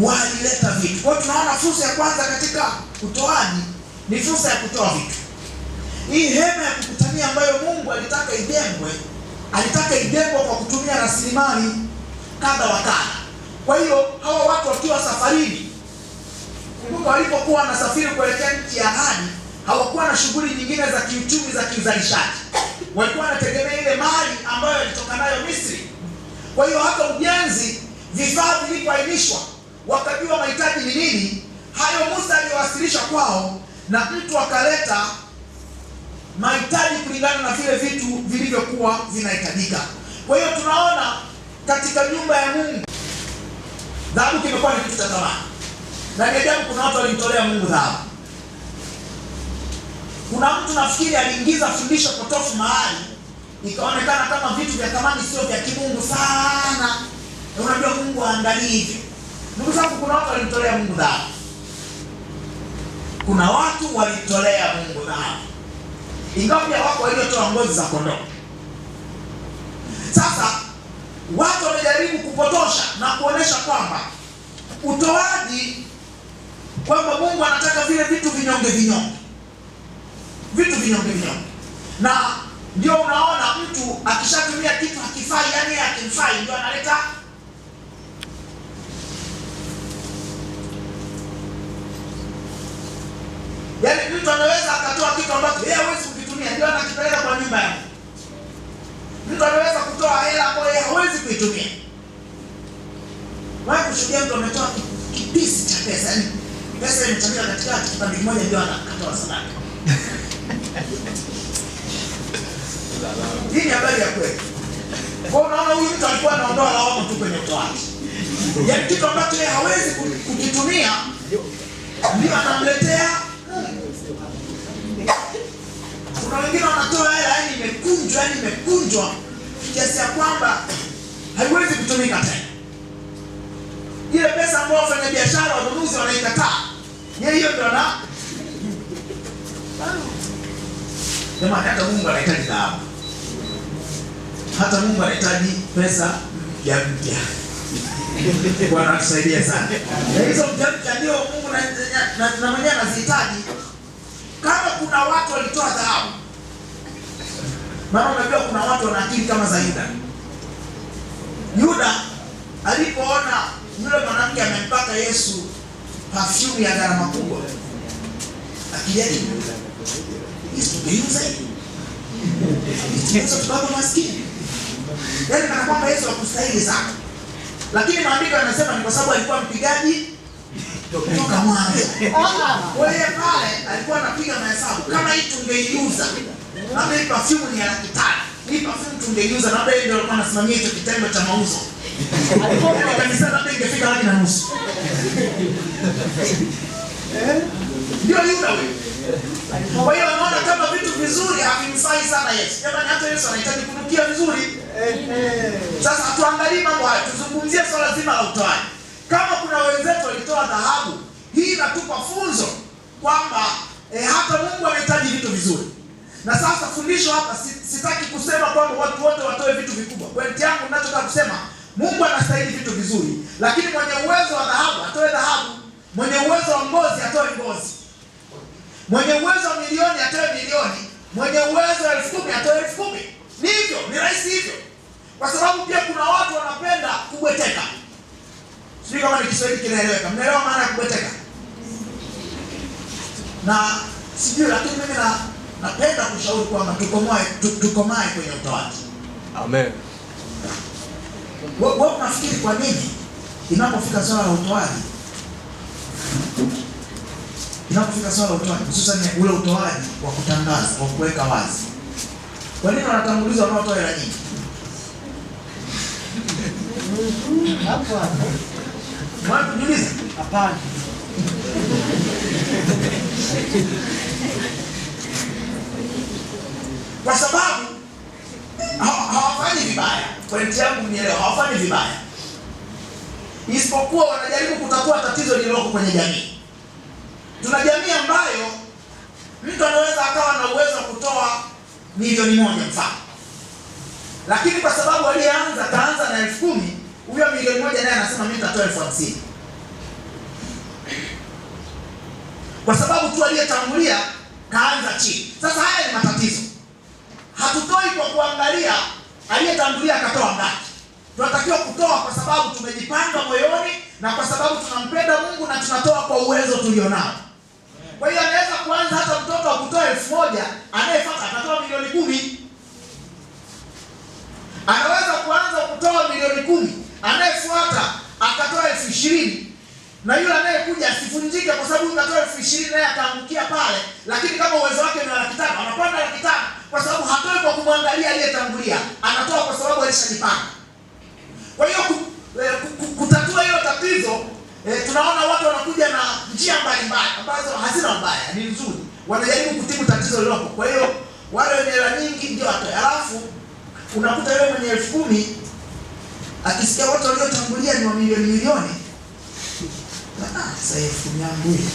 walileta vitu. Kwa tunaona fursa ya kwanza katika utoaji ni fursa ya kutoa vitu. Hii hema ya kukutania ambayo Mungu alitaka ijengwe kwa kutumia rasilimali kadha wa kadha. Kwa hiyo hawa watu wakiwa safarini, kumbuka walipokuwa wanasafiri kuelekea nchi ya ahadi, hawakuwa na shughuli nyingine za kiuchumi za kiuzalishaji. Walikuwa wanategemea ile mali ambayo ilitoka nayo Misri. Kwa hiyo hata ujenzi, vifaa vilipoainishwa, wakajua mahitaji ni nini, hayo Musa aliwasilisha kwao na mtu akaleta mahitaji kulingana na vile vitu vilivyokuwa vinahitajika. Kwa hiyo tunaona katika nyumba ya Mungu dhahabu kimekuwa ni kitu cha thamani. Na ni ajabu kuna watu walimtolea Mungu dhahabu. Kuna mtu nafikiri aliingiza fundisho potofu mahali ikaonekana kama vitu vya thamani sio vya kimungu sana. Na unajua Mungu aangalii hivi. Ndugu zangu, kuna watu walimtolea Mungu dhahabu. Kuna watu walitolea Mungu dhahabu. Ingawa pia wako waliotoa ngozi za kondoo. Sasa watu wamejaribu kupotosha na kuonesha kwamba utoaji, kwamba Mungu anataka vile vitu vinyonge. Na ndio unaona mtu akishatumia kitu hakifai, yani hakimfai, ndio analeta mtu anaweza akatoa kitu ambacho yeye hawezi kukitumia, ndio anakipeleka kwa nyumba yake. Mtu anaweza kutoa hela ambayo yeye hawezi kuitumia. Wao kushuhudia mtu ametoa kipisi cha pesa, yani pesa imechangia katikati, kipande kimoja ndio anakatoa sadaka. Hii ni habari ya kweli. Kwa unaona huyu mtu alikuwa anaondoa lawama tu kwenye utoaji. Yaani kitu ambacho yeye hawezi kukitumia ndio anamletea. Kuna wengine wanatoa hela yani imekunjwa kiasi ya kwamba haiwezi kutumika tena. Ile pesa ambayo wafanya biashara wanunuzi wanaikataa, yeye hiyo ndio na jamani, hata Mungu anahitaji dhahabu. Hata Mungu anahitaji pesa mpya. Bwana atusaidie sana. Na hizo mpya ndio Mungu na mwenyewe anazihitaji. Kama kuna watu walitoa dhahabu, maana unajua kuna watu wana akili kama za Yuda. Yuda alipoona yule mwanamke amempaka Yesu perfume ya gharama kubwa, akijali Yesu geuza hivi. Yesu tukaba maskini. Yaani kana kwamba Yesu hakustahili sana. Lakini maandiko yanasema ni kwa sababu alikuwa mpigaji kutoka mwanzo. Kwa hiyo pale alikuwa anapiga mahesabu, kama hii tungeiuza labda hii perfume ni ya 500,000, hii perfume tungeuza, labda yeye ndio alikuwa anasimamia hicho kitendo cha mauzo. Yaani kanisa labda ingefika laki na nusu. Ndio Yuda wewe. Kwa hiyo unaona kama vitu vizuri havimfai sana Yesu. Jamani, hata Yesu anahitaji kunukia vizuri. Sasa tuangalie mambo haya, tuzungumzie swala zima la utoaji. Kama kuna wenzetu walitoa dhahabu, hii inatupa funzo kwamba hata Mungu anahitaji vitu vizuri. Na sasa fundisho hapa, sitaki kusema kwamba watu wote watoe vitu vikubwa. Pointi yangu ninachotaka kusema, Mungu anastahili vitu vizuri, lakini mwenye uwezo wa dhahabu atoe dhahabu, mwenye uwezo wa ngozi atoe ngozi, mwenye uwezo wa milioni atoe milioni, mwenye uwezo wa 10,000 atoe 10,000. Ni hivyo, ni rahisi hivyo. Kwa sababu pia kuna watu wanapenda kubweteka. Sijui kama ni Kiswahili kinaeleweka. Mnaelewa maana ya kubweteka? Na sijui, lakini mimi napenda kushauri kwamba tukomae kwenye utoaji. Amen. Wewe unafikiri kwa nini inapofika swala la utoaji, hususan ule utoaji wa kutangaza, wa kuweka wazi, kwa nini wanatangulizwa wanaotoa hela nyingi? Hapana. Mwana kujiuliza? Hapana. Kwa sababu hawafanyi vibaya. Pointi yangu mnielewa, hawafanyi vibaya. Isipokuwa wanajaribu kutatua tatizo lililoko kwenye jamii. Tuna jamii ambayo mtu anaweza akawa na uwezo wa kutoa milioni 1 mfano. Lakini kwa sababu aliyeanza kaanza na 10,000, huyo milioni 1 naye anasema mimi nitatoa 50,000. Kwa sababu tu aliyetangulia kaanza chini. Sasa haya ni matatizo. Hatutoi kwa kuangalia aliyetangulia akatoa ngapi. Tunatakiwa kutoa kwa sababu tumejipanga moyoni na kwa sababu tunampenda Mungu na tunatoa kwa uwezo tulionao. Kwa hiyo anaweza kuanza hata mtoto wa kutoa 1,000, anayefuata atatoa milioni 10. Anaweza kuanza kutoa milioni 10, anayefuata akatoa 20,000. Na yule anayekuja asivunjike kwa sababu ukatoa 20,000 naye akaangukia pale, lakini kama uwezo wake ni 500,000, anapanda 500,000 kwa sababu hatoi kwa kumwangalia aliyetangulia, anatoa kwa sababu alishajipanga. Kwa hiyo kutatua hilo tatizo, tunaona watu wanakuja na njia mbalimbali ambazo hazina mbaya, ni nzuri. Wanajaribu kutibu tatizo lilopo. Kwa hiyo wale wenye hela nyingi ndio watoe. Alafu unakuta yule mwenye 10,000 akisikia watu waliotangulia ni wa milioni. Sasa 10,000 yangu hii.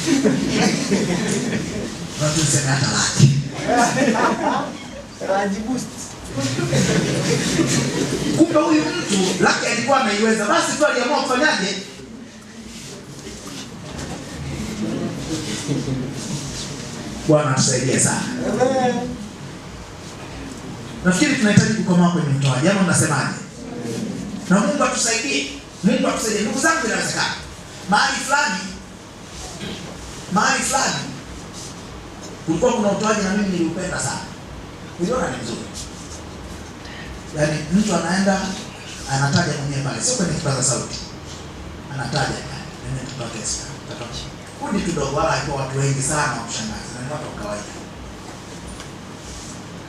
Watu sema hata laki. Raji boost. Kumbe huyu mtu laki alikuwa anaiweza, basi tu aliamua kufanyaje? Bwana tusaidie sana. Nafikiri tunahitaji kukomaa kwenye utoaji. Jamani, mnasemaje? Na Mungu atusaidie. Mungu atusaidie. Ndugu zangu, inawezekana. Mahali fulani kulikuwa kuna utoaji na mimi niliupenda sana. Niliona ni mzuri. Yaani mtu anaenda anataja mwenyewe pale, sio kwenye kipaza sauti. Anataja nene tutoke sana. Kundi kidogo wala kwa watu wengi sana wa kushangaza. Na watu wa kawaida.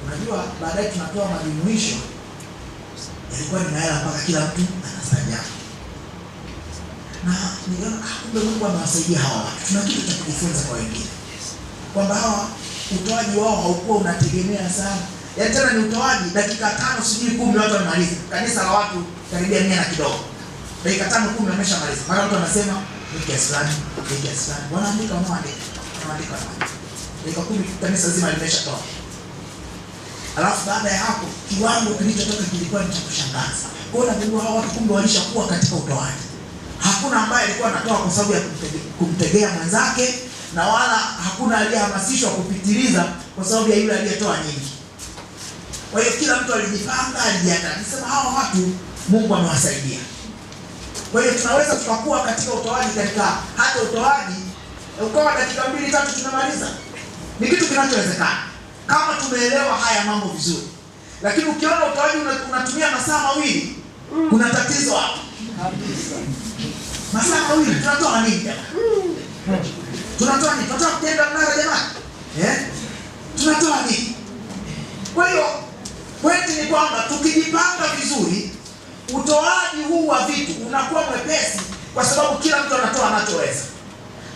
Unajua baadaye tunatoa majumuisho. Ilikuwa ni hela mpaka kila mtu anastaajabu. Na niliona kumbe Mungu amewasaidia hawa watu. Tuna kitu cha kujifunza kwa wengine. Kwamba hawa utoaji wao haukuwa unategemea sana. Yaani tena ni utoaji dakika 5 sijui 10 watu wamaliza. Kanisa la watu karibia 100 na kidogo. Dakika 5 10 wameshamaliza. Mara mtu anasema ni kiasi fulani. Wanaandika. Dakika 10 kanisa zima limeshatoa. Alafu baada ya hapo kiwango kilichotoka kilikuwa ni cha kushangaza. Kwa hiyo ndio hao watu kumbe walishakuwa katika utoaji. Hakuna ambaye alikuwa anatoa kwa sababu ya kumtegea mwenzake, na wala hakuna aliyehamasishwa kupitiliza kwa sababu ya yule aliyetoa nyingi. Kwa hiyo kila mtu alijipanga, alijiandaa. Nisema hawa watu Mungu amewasaidia. Kwa hiyo tunaweza tukakuwa katika utoaji, katika hata utoaji ukawa dakika 2 3 tunamaliza. Ni kitu kinachowezekana kama tumeelewa haya mambo vizuri. Lakini ukiona utoaji unatumia masaa 2, kuna tatizo hapo. Masaa 2 tunatoa nini jamani? Tunatoa nini? Tunatoa kutenda mnara jamani? Tunatoa nini? Kwa hiyo pointi ni kwamba wa vitu unakuwa mwepesi, kwa sababu kila mtu anatoa anachoweza.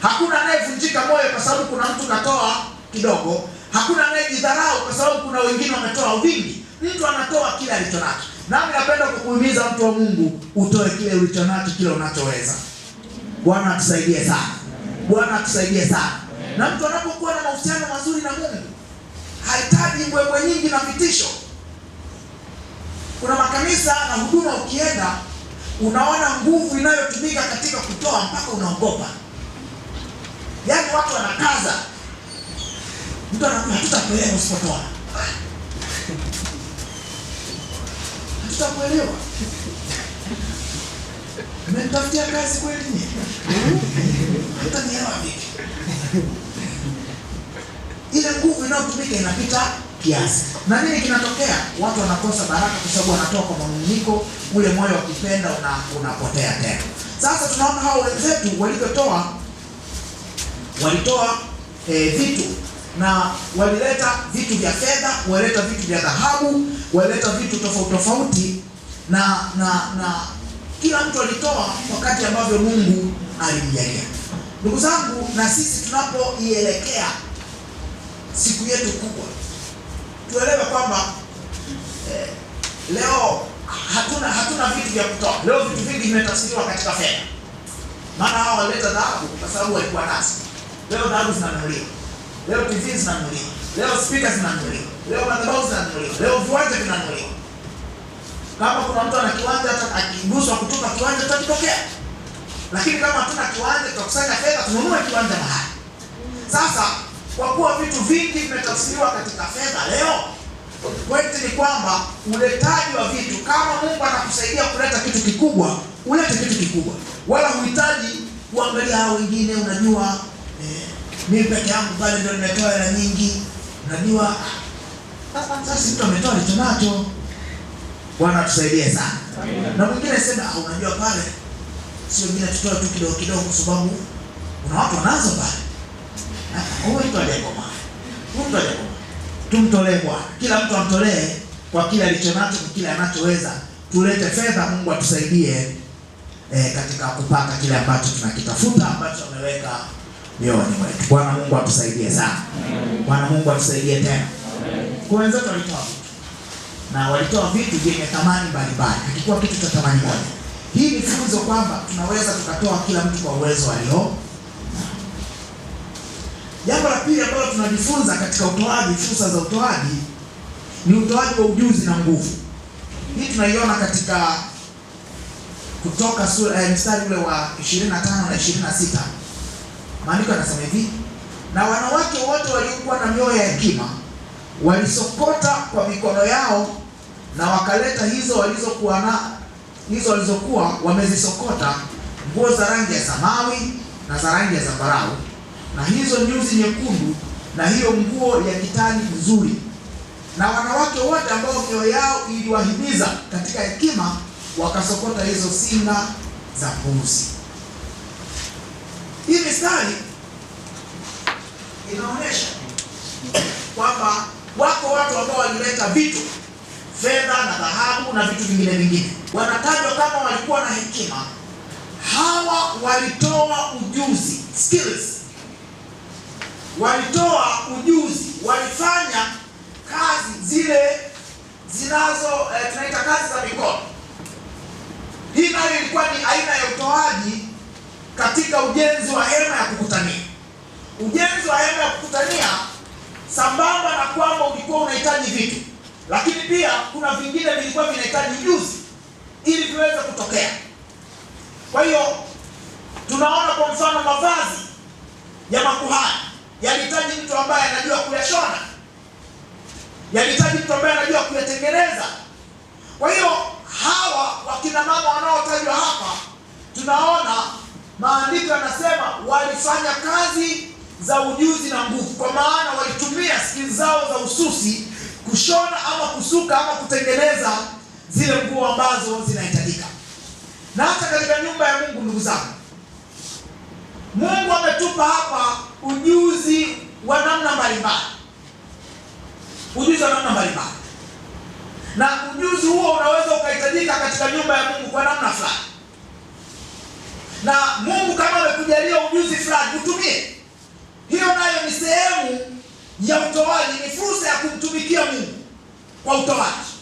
Hakuna anayevunjika moyo kwa sababu kuna mtu katoa kidogo. Hakuna anayejidharau kwa sababu kuna wengine wametoa vingi. Mtu anatoa kile alichonacho. Nami napenda kukuhimiza mtu wa Mungu, utoe kile ulichonacho, kile unachoweza. Bwana atusaidie sana. Bwana atusaidie sana. Na mtu anapokuwa na mahusiano mazuri na Mungu, hahitaji mbwembwe nyingi na vitisho. Kuna makanisa na huduma ukienda, unaona nguvu inayotumika katika kutoa mpaka unaogopa. Yaani watu wanakaza. Mtu anakuwa hatutakuelewa usipotoa. Hatutakuelewa. Mmetafutia kazi kweli ni? Hatanielewa vipi? Ile nguvu inayotumika inapita kiasi. Na nini kinatokea? Watu wanakosa baraka kwa sababu wanatoa kwa manunguniko, ule moyo wa kupenda unapotea tena. Sasa tunaona hao wenzetu walitoa vitu, na walileta vitu vya fedha, walileta vitu vya dhahabu, walileta vitu tofauti na kila mtu alitoa wakati ambavyo Mungu alimjalia. Ndugu zangu, na sisi tunapoielekea siku yetu kubwa, tuelewe kwamba leo hatuna vitu vya kutoa. Leo vitu vingi vimetafsiriwa katika fedha. Maana hao walileta dhahabu kwa sababu walikuwa nazo. Leo dhahabu zinanunuliwa. Leo TV zinanunuliwa. Leo speakers zinanunuliwa. Leo madhabahu zinanunuliwa. Leo viwanja vinanunuliwa. Kama kuna mtu ana kiwanja, hata akiguswa kutoka kiwanja tutakipokea. Lakini kama hatuna kiwanja, tutakusanya fedha tununue kiwanja mahali. Sasa kwa kuwa vitu vingi vimetafsiriwa katika fedha leo, pointi ni kwamba uletaji wa vitu, kama Mungu anakusaidia kuleta kitu kikubwa, ulete kitu kikubwa. Wala huhitaji kuangalia hao wengine, unajua mimi peke yangu pale ndio nimetoa hela nyingi. Unajua sasa mtu ametoa alichonacho. Bwana tusaidie sana. Na mwingine sema unajua pale sio wengine tutoa tu kidogo kidogo kwa sababu kuna watu wanazo pale. Huyo mtu aliyekoma. Tumtolee Bwana. Kila mtu amtolee kwa kile alichonacho, kwa kile anachoweza. Tulete fedha, Mungu atusaidie katika kupata kile ambacho tunakitafuta, ambacho ameweka mioyoni mwetu. Bwana Mungu atusaidie sana. Bwana Mungu atusaidie tena. Kwa wenzetu walitoa vitu. Na walitoa vitu vyenye thamani mbalimbali. Hakikuwa kitu cha thamani moja. Hii ni funzo kwamba tunaweza tukatoa kila mtu kwa uwezo alio. Jambo la pili ambalo tunajifunza katika utoaji, fursa za utoaji, ni utoaji wa ujuzi na nguvu. Hii tunaiona katika Kutoka mstari ule wa 25 na 26. Maandiko yanasema hivi: na wanawake wote waliokuwa na mioyo ya hekima walisokota kwa mikono yao na wakaleta hizo walizokuwa wamezisokota, nguo za rangi ya samawi na za rangi ya zambarau, na hizo nyuzi nyekundu, na hiyo nguo ya kitani nzuri. Na wanawake wote ambao mioyo yao iliwahimiza katika hekima wakasokota hizo singa za mbuzi. Hii mistari inaonyesha kwamba wako watu ambao walileta vitu, fedha na dhahabu na vitu vingine. Wanatajwa kama walikuwa na hekima. Hawa walitoa ujuzi, skills. Walitoa ujuzi, walifanya kazi zile tunaita kazi za mikono. Hii nayo ilikuwa ni aina ya utoaji katika ujenzi wa hema ya kukutania. Ujenzi wa hema ya kukutania, sambamba na kwamba ulikuwa unahitaji vitu, lakini pia kuna vingine vilikuwa vinahitaji ujuzi ili viweze kutokea. Kwa hiyo tunaona kwa mfano mavazi ya makuhani yalihitaji mtu ambaye anajua kuyashona, yalihitaji mtu ambaye anajua kuyatengeneza. Kwa hiyo hawa wakina mama wanaotajwa hapa, tunaona maandiko yanasema walifanya kazi za ujuzi na nguvu, kwa maana walitumia skills zao za ususi kushona ama kusuka ama kutengeneza zile nguo ambazo zinahitajika. Na hata katika nyumba ya Mungu, ndugu zangu, Mungu ametupa hapa ujuzi wa namna mbalimbali. Ujuzi wa namna mbalimbali. na ujuzi huo unaweza ukahitajika katika nyumba ya Mungu kwa namna fulani, na Mungu kama amekujalia ujuzi fulani utumie. Hiyo nayo ni sehemu ya utoaji, ni fursa ya kumtumikia Mungu kwa utoaji.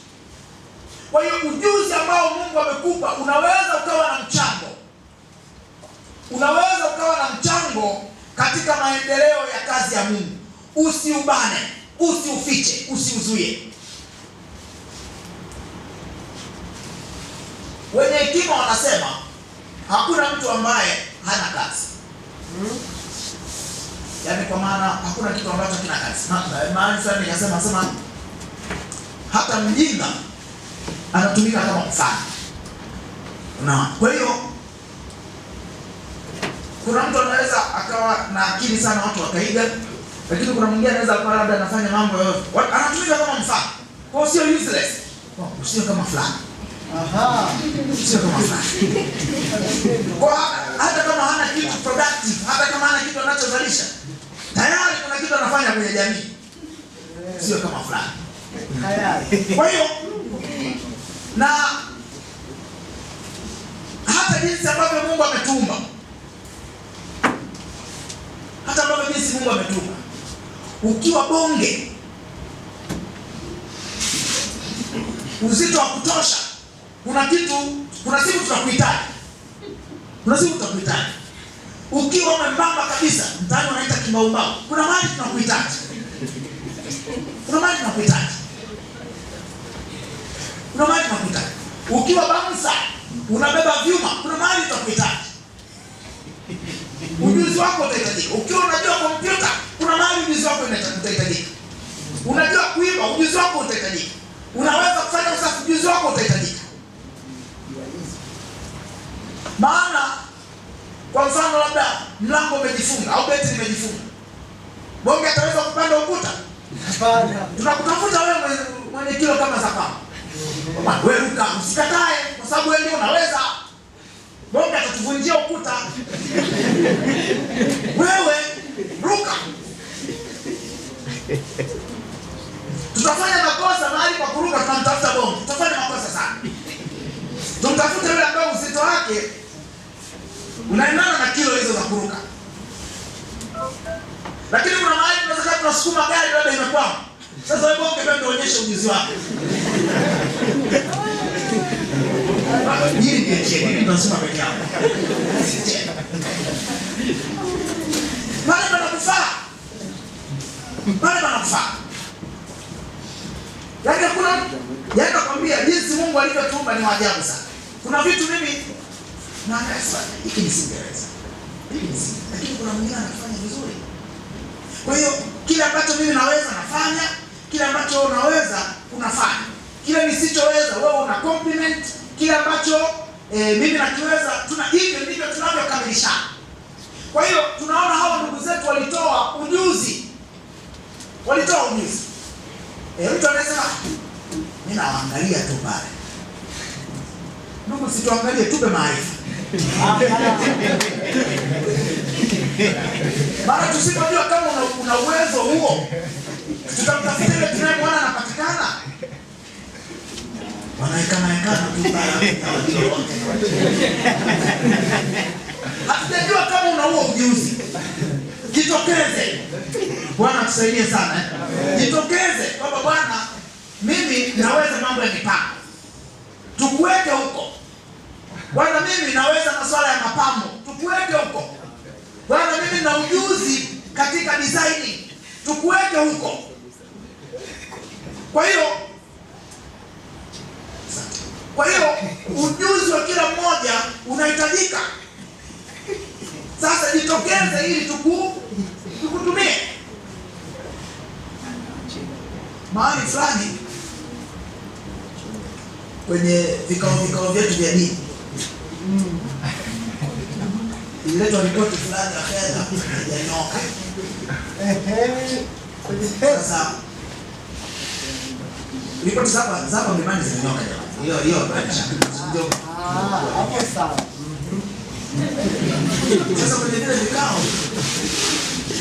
Kwa hiyo ujuzi ambao Mungu amekupa unaweza ukawa na mchango, unaweza ukawa na mchango katika maendeleo ya kazi ya Mungu. Usiubane, usiufiche, usiuzuie. Wenye hekima wanasema hakuna mtu ambaye hana kazi. Yaani kwa maana hakuna kitu ambacho kina kazi. Maana fulani nikasema hata mjinga anatumika kama mfano. Kwa hiyo kuna mtu anaweza akawa na akili sana watu wakaiga, lakini kuna mwingine anaweza akawa labda anafanya mambo yote anatumika kama mfano. Kwa hiyo sio useless. Sio kama fulani. Sio kama fulani. Kwa hata kama hana kitu productive, hata kama hana kitu anachozalisha, tayari kuna kitu anafanya kwenye jamii. Sio kama fulani. Kwa hiyo na hata jinsi ambavyo Mungu ametumba, ukiwa bonge, uzito wa kutosha, kuna siku tutakuhitaji. Ukiwa mwembamba kabisa, mtaani wanaita kimbaumbao, kuna mahali tunakuhitaji. Ukiwa bouncer, unabeba vyuma, kuna mahali tutakuhitaji. Ujuzi wako utahitajika. Ukiwa unajua kompyuta, kuna mahali ujuzi wako utahitajika. Unajua kuimba, ujuzi wako utahitajika. Unaweza kufanya usafi, ujuzi wako utahitajika. Maana kwa mfano labda mlango umejifunga au beti limejifunga, bonge ataweza kupanda ukuta? Hapana. Tunakutafuta wewe mwenye kilo kama za pamba. Wewe ruka, usikatae kwa sababu wewe ndio unaweza. Bonge atatuvunjia ukuta. Wewe ruka. Tutafanya makosa mahali kwa kuruka, tunamtafuta bonge. Tutafanya makosa sana. Tumtafute yule ambaye uzito wake unaendana na kilo hizo za kuruka. Lakini kuna mahali tunaweza tunasukuma gari labda imekwama. Sasa wewe bonge ndio uonyeshe ujuzi wako. Hili ni cheni, tunasema peke yako. Pale panakufaa. Yaani nakwambia jinsi Mungu alivyotuumba ni ajabu sana. Kuna vitu mimi naangalia hiki nisingeweza. Lakini kuna mwingine anafanya vizuri. Kwa hiyo kile ambacho mimi naweza nafanya, kile ambacho unaweza unafanya. Kile nisichoweza wewe una compliment, kile ambacho mimi nakiweza hivyo ndivyo tunavyokamilishana. Kwa hiyo tunaona hawa ndugu zetu walitoa ujuzi. Mtu anasema mimi naangalia tu pale. Ndugu, situangalie, tupe maarifa. Maana tusipojua kama una uwezo huo, tutamtafuta yule tunayemwona anapatikana. Wanaekana tu pale. Hatujajua kama una huo ujuzi. Jitokeze. Bwana tusaidie sana. Jitokeze kwamba Bwana, mimi naweza mambo ya mipango. Tukuweke huko. Bwana, mimi naweza masuala ya mapambo. Tukuweke huko. Bwana, mimi na ujuzi katika designing. Tukuweke huko. Kwa hiyo ujuzi wa kila mmoja unahitajika. Sasa jitokeze ili tukutumie. Mahali fulani kwenye vikao vyetu vya dini, ililetwa ripoti fulani ya fedha haijanyoka. Sasa ripoti zapa mlimani zimenyoka jamani. Hiyo ndio. Hapo sawa. Sasa kwenye vile vikao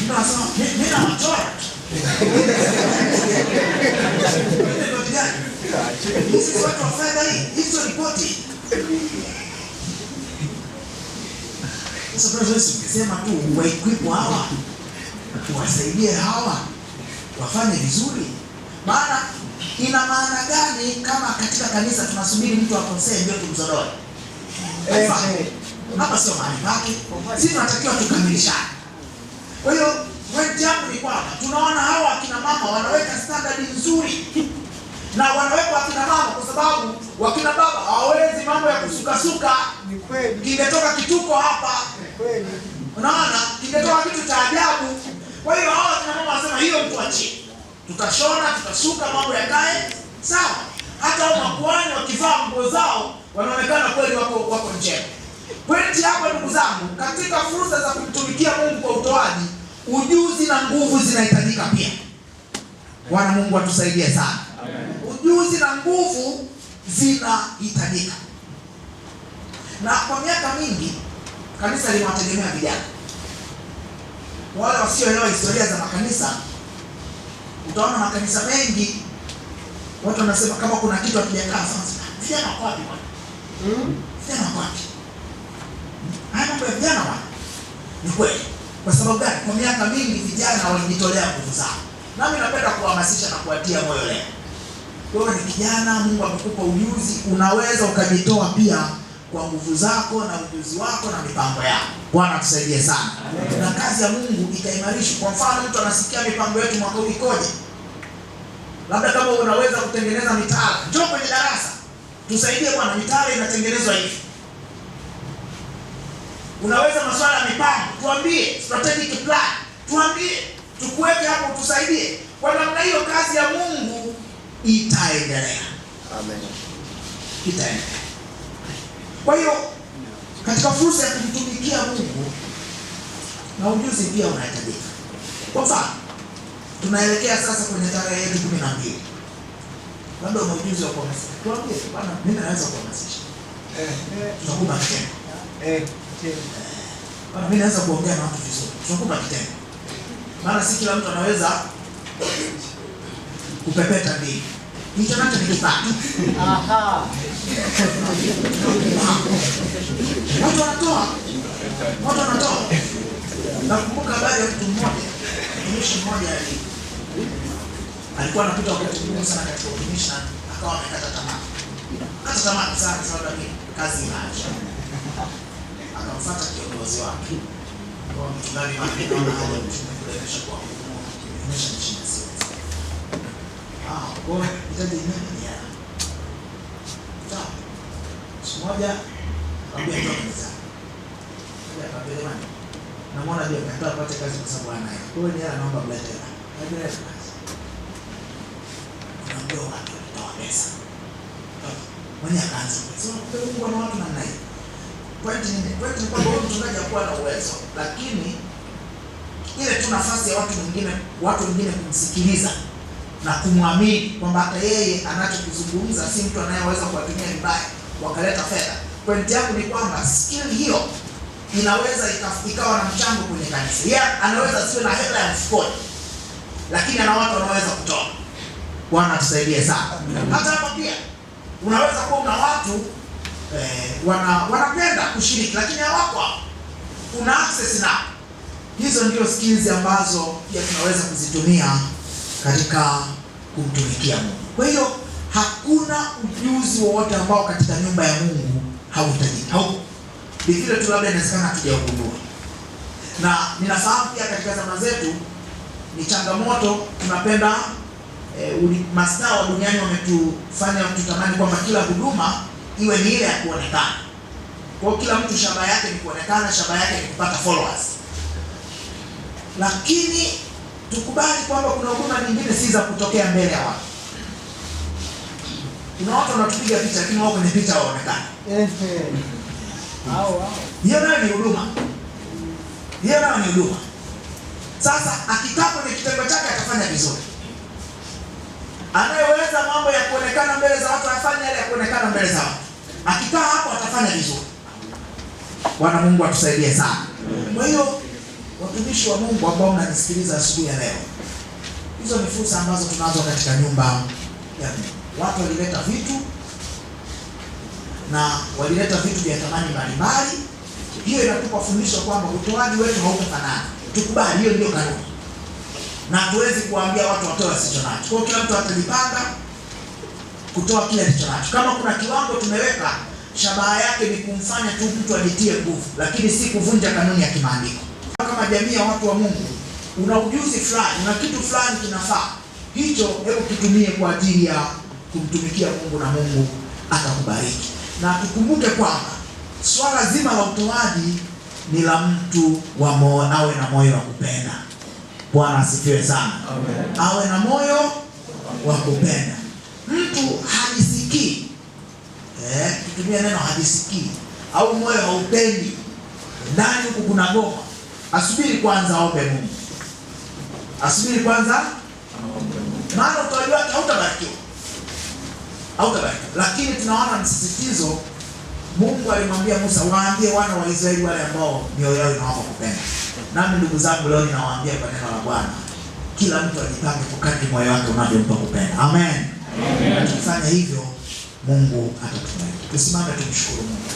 tunasema mimi na wachora. Sisi watu wa fedha hizo ripoti. Sasa Yesu ukisema tu wa-equip hawa, wasaidie hawa wafanye vizuri. Maana ina maana gani kama katika kanisa tunasubiri mtu akosee ndio tumzodoe? Hapa sio mahali pake. Sisi tunatakiwa tukamilishane. Kwa hiyo point yangu ni kwamba tunaona hawa akina mama wanaweka standard nzuri. Na wanaweka akina mama kwa sababu wakina baba hawawezi mambo ya kusuka. Ni kweli. Kingetoka kituko hapa. Ni kweli. Unaona? Kingetoka kitu cha ajabu. Kwa hiyo hawa akina mama wanasema hiyo mtu achie. Tutashona, tutasuka, mambo yakae sawa. Hata hao makuhani wakivaa nguo zao wanaonekana kweli wako njema. Pointi hapa ndugu zangu, katika fursa za kumtumikia Mungu kwa utoaji, ujuzi na nguvu zinahitajika pia. Bwana Mungu atusaidie sana. Amen. Ujuzi na nguvu zinahitajika. Na kwa miaka mingi kanisa limewategemea vijana. Wale wasioelewa historia za makanisa, utaona makanisa mengi watu wanasema kama kuna kitu hakijakaa sawa. Vijana wako wapi bwana? Vijana wako wapi? Haya mambo ya vijana bwana. Ni kweli. Kwa sababu gani? Kwa miaka mingi vijana walijitolea nguvu zao. Nami napenda kuhamasisha na kuwatia moyo leo. Wewe ni kijana, Mungu amekupa ujuzi, unaweza ukajitoa pia kwa nguvu zako na ujuzi wako na mipango yako. Bwana atusaidie sana. Amen. Na kazi ya Mungu ikaimarishwe. Kwa mfano mtu anasikia mipango yetu mwaka huu ikoje? Labda kama unaweza kutengeneza mitaala, njoo kwenye darasa. Tusaidie bwana, mitaala inatengenezwa hivi. Unaweza masuala ya mipango, tuambie, strategic plan, tuambie, tukuweke hapo utusaidie. Kwa namna hiyo kazi ya Mungu itaendelea. Amen. Itaendelea. Kwa hiyo katika fursa ya kumtumikia Mungu na ujuzi pia unahitajika. Kwa mfano, tunaelekea sasa kwenye tarehe yetu 12. Labda una ujuzi wa kuhamasisha. Tuambie, bwana, mimi naweza kuhamasisha. Tutakupa kitendo. Bwana, mimi naweza kuongea na watu vizuri. Tutakupa kitendo. Maana si kila mtu anaweza kupepeta mbili. Hicho nacho ni kipato. Aha. Watu wanatoa. Nakumbuka habari ya mtu mmoja, mtumishi mmoja alikuwa anapita wakati mgumu sana katika utumishi, akawa amekata tamaa. Kata tamaa sana sababu kazi inaacha. Akamfuata kiongozi wake. Kwa mchungaji wake na hao mchungaji kwa kuonyesha chini sio. Kwa hitaji nini ya? Sawa. Siku moja ambia ndio kanisa. Ndio kabla na mwana ndio kataka kupata kazi kwa sababu ana yeye. Kwa hiyo ni anaomba mlete hela. Ndio kazi. Ndio watu wanatoa pesa. Mwenye akaanza kusema kwa Mungu ana watu namna hii. Point ni kwamba mchungaji hakuwa na uwezo, lakini ile tu nafasi ya watu wengine kumsikiliza na kumwamini kwamba hata yeye anachokizungumza si mtu anayeweza kuwatumia vibaya wakaleta fedha. Point yangu ni kwamba skill hiyo inaweza ikawa na mchango kwenye kanisa. Yeye anaweza siwe na hela ya mfukoni, lakini ana watu wanaweza kutoa. Bwana tusaidie sana. Hata hapa pia unaweza kuwa una watu wanapenda kushiriki lakini hawako hapo. Una access na hizo ndio skills ambazo pia tunaweza kuzitumia katika kumtumikia Mungu. Kwa hiyo hakuna ujuzi wowote ambao katika nyumba ya Mungu hauhitajiki. Vile tu labda inawezekana hatujaugundua. Na ninafahamu pia katika zama zetu ni changamoto, tunapenda mastaa wa duniani wametufanya tutamani kwamba kila huduma iwe ni ile ya kuonekana. Kwa kila mtu shaba yake ni kuonekana, shaba yake ni kupata followers. Lakini tukubali kwamba kuna huduma nyingine si za kutokea mbele ya watu. Kuna watu wanatupiga picha lakini wao kwenye picha waonekana. Hiyo nayo ni huduma. Sasa akikaa kwenye kitengo chake atafanya vizuri. Anayeweza mambo ya kuonekana mbele za watu afanye yale ya kuonekana mbele za watu. Akikaa hapo atafanya vizuri. Bwana Mungu atusaidie sana. Kwa hiyo watumishi wa Mungu ambao mnanisikiliza asubuhi ya leo, hizo ni fursa ambazo tunazo katika nyumba ya Mungu. watu walileta vitu na walileta vitu vya thamani mbalimbali. Hiyo inatupa fundisho kwamba utoaji wetu hautafanana. Tukubali, hiyo ndio kanuni. Na hatuwezi kuambia watu watoe wasicho nacho. Kwa kila mtu atajipanga kutoa kile alicho nacho. Kama kuna kiwango tumeweka, shabaha yake ni kumfanya tu mtu ajitie nguvu, lakini si kuvunja kanuni ya kimaandiko. Kama jamii ya watu wa Mungu, una ujuzi fulani, una kitu fulani kinafaa, hicho hebu kitumie kwa ajili ya kumtumikia Mungu na Mungu atakubariki. Na tukumbuke kwamba swala zima la utoaji ni la mtu wa moyo, awe na moyo wa kupenda. Bwana asifiwe sana. Amen. Awe na moyo wa kupenda. Mtu hajisikii, tutumia neno hajisikii, au moyo haupendi, ndani huku kuna goma, asubiri kwanza aombe Mungu. Asubiri kwanza, maana utoaji wake hautabarikiwa. Lakini tunaona msisitizo. Mungu alimwambia Musa, waambie wana wa Israeli wale ambao mioyo yao inawapa kupenda. Nami ndugu zangu, leo ninawaambia kwa neno la Bwana, kila mtu ajipange kwa kadri moyo wake unavyompa kupenda. Amen. Amen. Tukifanya hivyo, Mungu atatubariki. Tusimame tumshukuru Mungu.